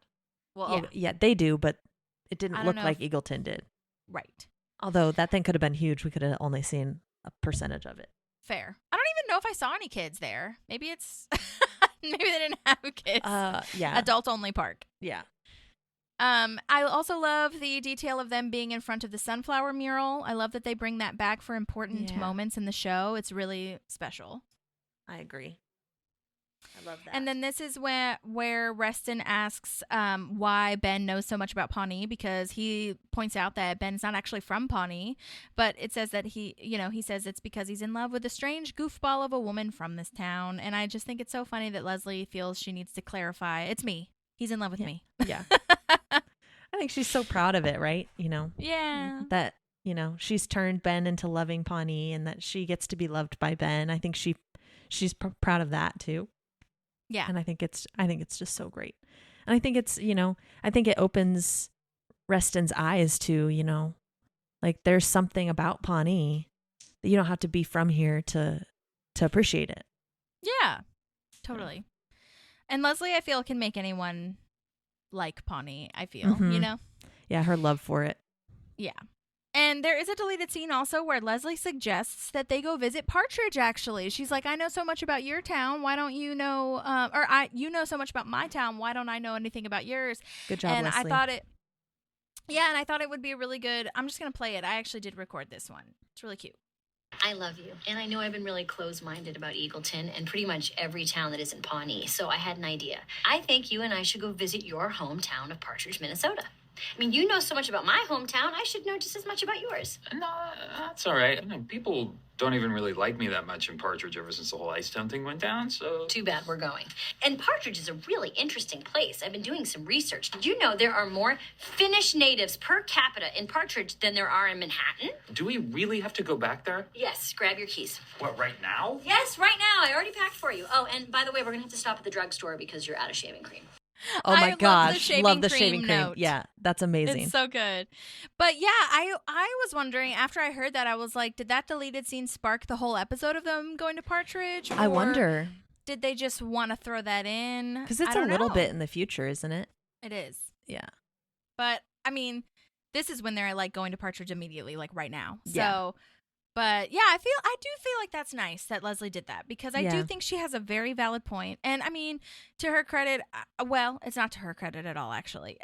Speaker 2: Well,
Speaker 1: Yeah.
Speaker 2: yeah, they do, but it
Speaker 1: I
Speaker 2: didn't
Speaker 1: don't
Speaker 2: look
Speaker 1: know
Speaker 2: like
Speaker 1: if-
Speaker 2: Eagleton did.
Speaker 1: Right.
Speaker 2: Although that thing could have been huge. We could have only seen a percentage of it.
Speaker 1: Fair. I don't even know if I saw any kids there. Maybe it's, maybe they didn't have kids.
Speaker 2: Yeah.
Speaker 1: Adult only park.
Speaker 2: Yeah.
Speaker 1: I also love the detail of them being in front of the sunflower mural. I love that they bring that back for important
Speaker 2: Yeah.
Speaker 1: moments in the show. It's really special.
Speaker 2: I agree. I love that.
Speaker 1: And then this is where Wreston asks why Ben knows so much about Pawnee, because he points out that Ben's not actually from Pawnee, but it says that he says it's because he's in love with a strange goofball of a woman from this town. And I just think it's so funny that Leslie feels she needs to clarify, it's me. He's in love with me.
Speaker 2: Yeah. I think she's so proud of it, right?
Speaker 1: Yeah.
Speaker 2: That, she's turned Ben into loving Pawnee and that she gets to be loved by Ben. I think she's proud of that too.
Speaker 1: Yeah.
Speaker 2: And I think it's just so great. And I think it's, I think it opens Reston's eyes to, like there's something about Pawnee that you don't have to be from here to appreciate it.
Speaker 1: Yeah. Totally. And Leslie, I feel, can make anyone like Pawnee, I feel,
Speaker 2: Mhm. Yeah, her love for it.
Speaker 1: Yeah. And there is a deleted scene also where Leslie suggests that they go visit Partridge, actually. She's like, I know so much about your town. Why don't you know, you know so much about my town. Why don't I know anything about yours?
Speaker 2: Good job,
Speaker 1: and
Speaker 2: Leslie.
Speaker 1: I thought it would be a really good, I'm just going to play it. I actually did record this one. It's really cute.
Speaker 6: I love you. And I know I've been really close-minded about Eagleton and pretty much every town that isn't Pawnee, so I had an idea. I think you and I should go visit your hometown of Partridge, Minnesota. I mean, you know so much about my hometown, I should know just as much about yours.
Speaker 10: No, that's all right. People don't even really like me that much in Partridge ever since the whole Ice Town thing went down, so...
Speaker 6: Too bad we're going. And Partridge is a really interesting place. I've been doing some research. Did you know there are more Finnish natives per capita in Partridge than there are in Manhattan?
Speaker 10: Do we really have to go back there?
Speaker 6: Yes, grab your keys.
Speaker 10: What, right now?
Speaker 6: Yes, right now. I already packed for you. Oh, and by the way, we're going to have to stop at the drugstore because you're out of shaving cream.
Speaker 2: Oh my gosh, love the
Speaker 1: shaving
Speaker 2: shaving cream.
Speaker 1: note.
Speaker 2: Yeah, that's amazing.
Speaker 1: It's so good. But yeah, I was wondering, after I heard that, I was like, did that deleted scene spark the whole episode of them going to Partridge?
Speaker 2: I
Speaker 1: Or
Speaker 2: wonder.
Speaker 1: Did they just want to throw that in?
Speaker 2: Because it's
Speaker 1: I
Speaker 2: a
Speaker 1: don't
Speaker 2: little
Speaker 1: know.
Speaker 2: bit in the future, isn't it?
Speaker 1: It is.
Speaker 2: Yeah.
Speaker 1: But I mean, this is when they're like going to Partridge immediately, like right now.
Speaker 2: Yeah.
Speaker 1: So, but yeah, I do feel like that's nice that Leslie did that, because I do
Speaker 2: Yeah.
Speaker 1: think she has a very valid point. And I mean, to her credit, well, it's not to her credit at all, actually.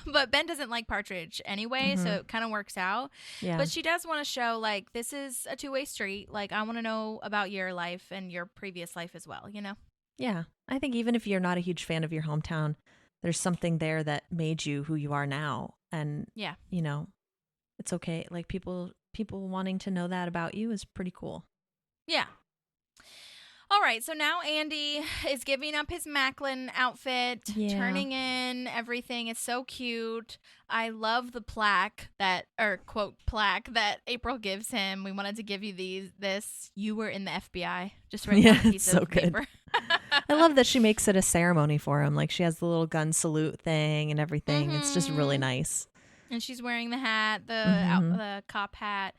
Speaker 1: But Ben doesn't like Partridge anyway, so it kind of works out.
Speaker 2: Yeah.
Speaker 1: But she does want to show, like, this is a two-way street. Like, I want to know about your life and your previous life as well, you know?
Speaker 2: Yeah. I think even if you're not a huge fan of your hometown, there's something there that made you who you are now. And,
Speaker 1: Yeah.
Speaker 2: it's okay. Like people wanting to know that about you is pretty cool.
Speaker 1: Yeah. All right, so now Andy is giving up his Macklin outfit,
Speaker 2: Yeah.
Speaker 1: turning in everything. It's so cute. I love the plaque quote plaque that April gives him. We wanted to give you this. You were in the FBI. Just written on a piece
Speaker 2: so
Speaker 1: of
Speaker 2: good.
Speaker 1: paper.
Speaker 2: I love that she makes it a ceremony for him. Like she has the little gun salute thing and everything. It's just really nice.
Speaker 1: And she's wearing the hat,
Speaker 2: Mhm.
Speaker 1: the cop hat.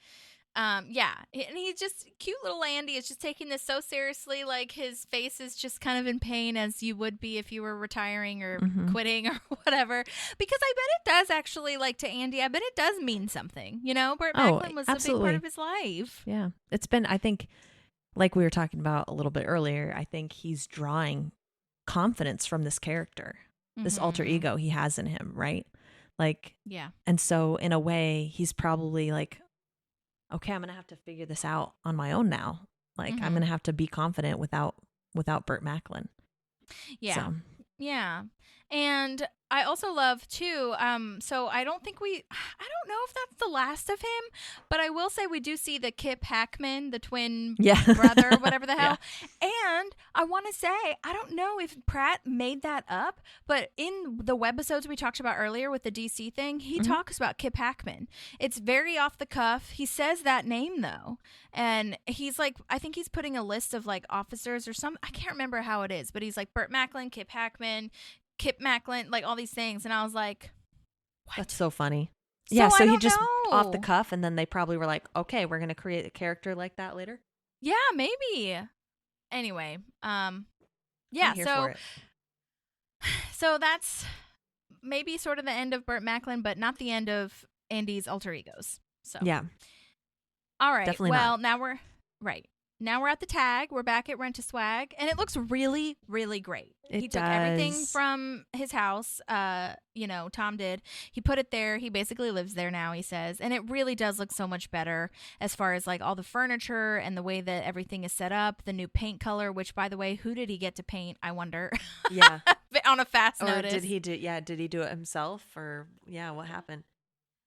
Speaker 1: Yeah, and he's just cute little Andy is just taking this so seriously. Like his face is just kind of in pain, as you would be if you were retiring or quitting or whatever. Because I bet it does actually, like to Andy, I bet it does mean something. You know, Burt Macklin was a big part of his life.
Speaker 2: Yeah, it's been. I think, like we were talking about a little bit earlier, I think he's drawing confidence from this character, this alter ego he has in him, right? Like,
Speaker 1: yeah.
Speaker 2: And so in a way, he's probably like, okay, I'm going to have to figure this out on my own now. Like I'm going to have to be confident without Burt Macklin.
Speaker 1: Yeah.
Speaker 2: So.
Speaker 1: Yeah. And I also love too, so I don't know if that's the last of him, but I will say we do see the Kip Hackman, the twin brother, whatever the hell. Yeah. And I want to say, I don't know if Pratt made that up, but in the webisodes we talked about earlier with the DC thing, he talks about Kip Hackman. It's very off the cuff. He says that name though. And he's like, I think he's putting a list of like officers or some, I can't remember how it is, but he's like Burt Macklin, Kip Hackman, Kip Macklin, like all these things. And I was like, what?
Speaker 2: That's so funny.
Speaker 1: So
Speaker 2: yeah, so
Speaker 1: I
Speaker 2: he
Speaker 1: don't
Speaker 2: just
Speaker 1: know.
Speaker 2: off the cuff, and then they probably were like, okay, we're going to create a character like that later.
Speaker 1: Yeah, maybe. Anyway, yeah,
Speaker 2: I'm here for it.
Speaker 1: So that's maybe sort of the end of Burt Macklin, but not the end of Andy's alter egos. So
Speaker 2: yeah.
Speaker 1: All right.
Speaker 2: Definitely
Speaker 1: well,
Speaker 2: not.
Speaker 1: Now we're at the tag. We're back at Rent a Swag, and it looks really, really great. He took everything from his house. Tom did. He put it there. He basically lives there now, he says, and it really does look so much better as far as like all the furniture and the way that everything is set up. The new paint color, which by the way, who did he get to paint? I wonder.
Speaker 2: Yeah.
Speaker 1: On a fast
Speaker 2: or
Speaker 1: notice.
Speaker 2: Did he do? Yeah. Did he do it himself, or what happened?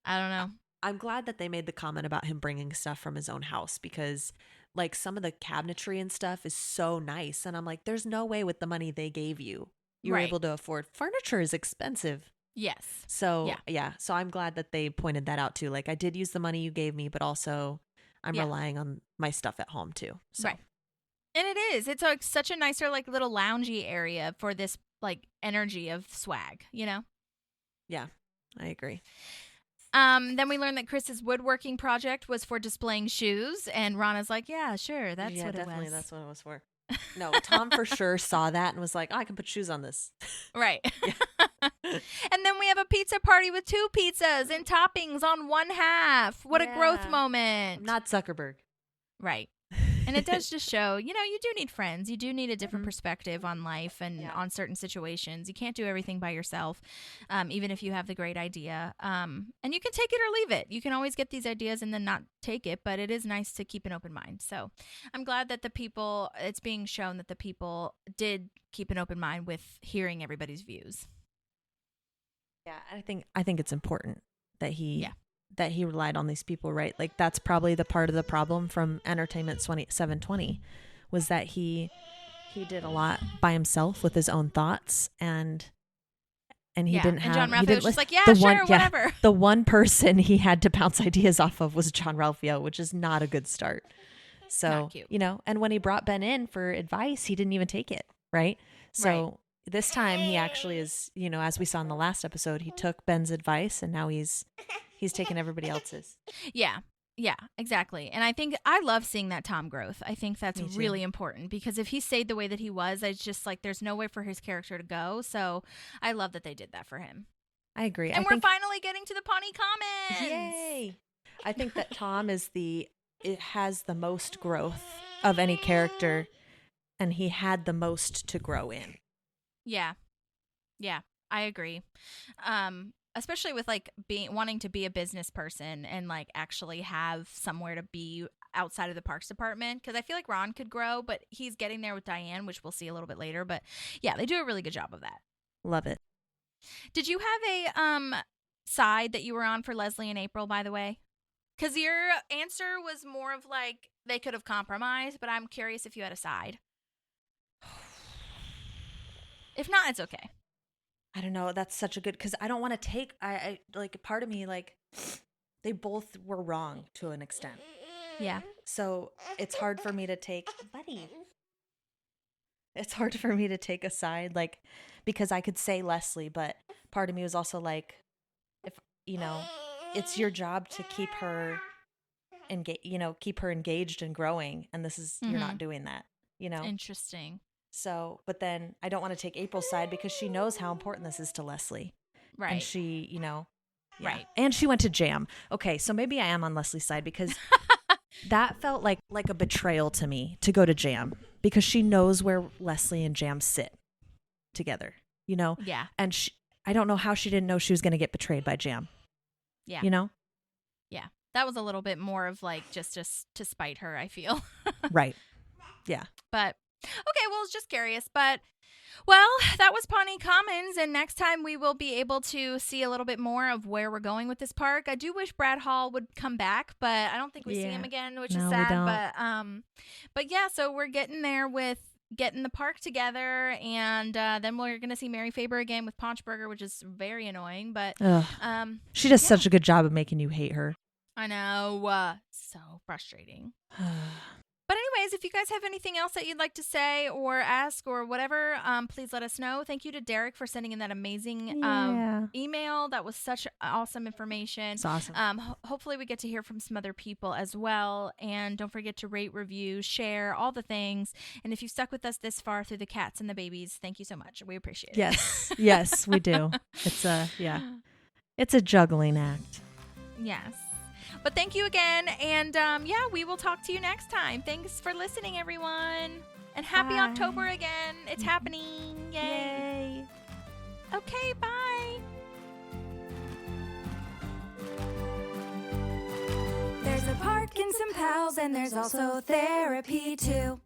Speaker 1: I don't know.
Speaker 2: I'm glad that they made the comment about him bringing stuff from his own house, because like some of the cabinetry and stuff is so nice. And I'm like, there's no way with the money they gave you were able to afford. Furniture is expensive.
Speaker 1: Yes.
Speaker 2: So yeah. So I'm glad that they pointed that out too. Like, I did use the money you gave me, but also I'm relying on my stuff at home too. So.
Speaker 1: Right. And it is. It's like such a nicer like little loungy area for this like energy of swag, you know?
Speaker 2: Yeah, I agree.
Speaker 1: Then we learned that Chris's woodworking project was for displaying shoes, and Rana's like, yeah, sure, that's what it was.
Speaker 2: That's what it was for. No, Tom for sure saw that and was like, I can put shoes on this.
Speaker 1: Right. And then we have a pizza party with 2 pizzas and toppings on one half. What a growth moment.
Speaker 2: I'm not Zuckerberg.
Speaker 1: Right. And it does just show, you do need friends. You do need a different perspective on life and on certain situations. You can't do everything by yourself, even if you have the great idea. And you can take it or leave it. You can always get these ideas and then not take it, but it is nice to keep an open mind. So I'm glad that it's being shown that the people did keep an open mind with hearing everybody's views.
Speaker 2: Yeah, I think it's important that he relied on these people, right? Like, that's probably the part of the problem from Entertainment 720 was that he did a lot by himself with his own thoughts, and he didn't have.
Speaker 1: And John Ralphio was just like, whatever.
Speaker 2: The one person he had to bounce ideas off of was John Ralphio, which is not a good start. So,
Speaker 1: not cute.
Speaker 2: And when he brought Ben in for advice, he didn't even take it, right? So this time he actually is, as we saw in the last episode, he took Ben's advice, and now he's taken everybody else's.
Speaker 1: Yeah, exactly. And I think I love seeing that Tom growth. I think that's really important, because if he stayed the way that he was, it's just like there's nowhere for his character to go. So I love that they did that for him.
Speaker 2: I agree.
Speaker 1: And we're finally getting to the Pawnee comments.
Speaker 2: Yay! I think that Tom it has the most growth of any character, and he had the most to grow in.
Speaker 1: Yeah, I agree. Especially with like wanting to be a business person and like actually have somewhere to be outside of the parks department. Because I feel like Ron could grow, but he's getting there with Diane, which we'll see a little bit later. But yeah, they do a really good job of that.
Speaker 2: Love it.
Speaker 1: Did you have a side that you were on for Leslie and April, by the way? Because your answer was more of like they could have compromised, but I'm curious if you had a side. If not, it's okay.
Speaker 2: I don't know. That's such a good, because I don't want to take, I like, part of me, like, they both were wrong to an extent.
Speaker 1: Yeah.
Speaker 2: So it's hard for me to take, buddy. It's hard for me to take a side, like, because I could say Leslie, but part of me was also like, if, it's your job to keep her engaged and growing. And this is, you're not doing that,
Speaker 1: Interesting.
Speaker 2: So, but then I don't want to take April's side because she knows how important this is to Leslie.
Speaker 1: Right.
Speaker 2: And she,
Speaker 1: Right.
Speaker 2: And she went to Jam. Okay, so maybe I am on Leslie's side because that felt like a betrayal to me to go to Jam, because she knows where Leslie and Jam sit together,
Speaker 1: Yeah.
Speaker 2: And I don't know how she didn't know she was going to get betrayed by Jam.
Speaker 1: Yeah.
Speaker 2: Yeah.
Speaker 1: That was a little bit more of like just to spite her, I feel.
Speaker 2: Right. Yeah.
Speaker 1: But Okay, well, I was just curious, but well, that was Pawnee Commons, and next time we will be able to see a little bit more of where we're going with this park. I do wish Brad Hall would come back, but I don't think we see him again, which is sad. But yeah, so we're getting there with getting the park together, and then we're gonna see Mary Faber again with Paunchberger, which is very annoying. But
Speaker 2: she does such a good job of making you hate her.
Speaker 1: I know, so frustrating. But anyways, if you guys have anything else that you'd like to say or ask or whatever, please let us know. Thank you to Derek for sending in that amazing email. That was such awesome information.
Speaker 2: It's awesome.
Speaker 1: Hopefully we get to hear from some other people as well. And don't forget to rate, review, share, all the things. And if you've stuck with us this far through the cats and the babies, thank you so much. We appreciate it.
Speaker 2: Yes. Yes, we do. It's a juggling act.
Speaker 1: Yes. But thank you again, and we will talk to you next time. Thanks for listening, everyone. And happy October again. It's happening. Yay. Okay, bye.
Speaker 3: There's a park and some pals, and there's also therapy too.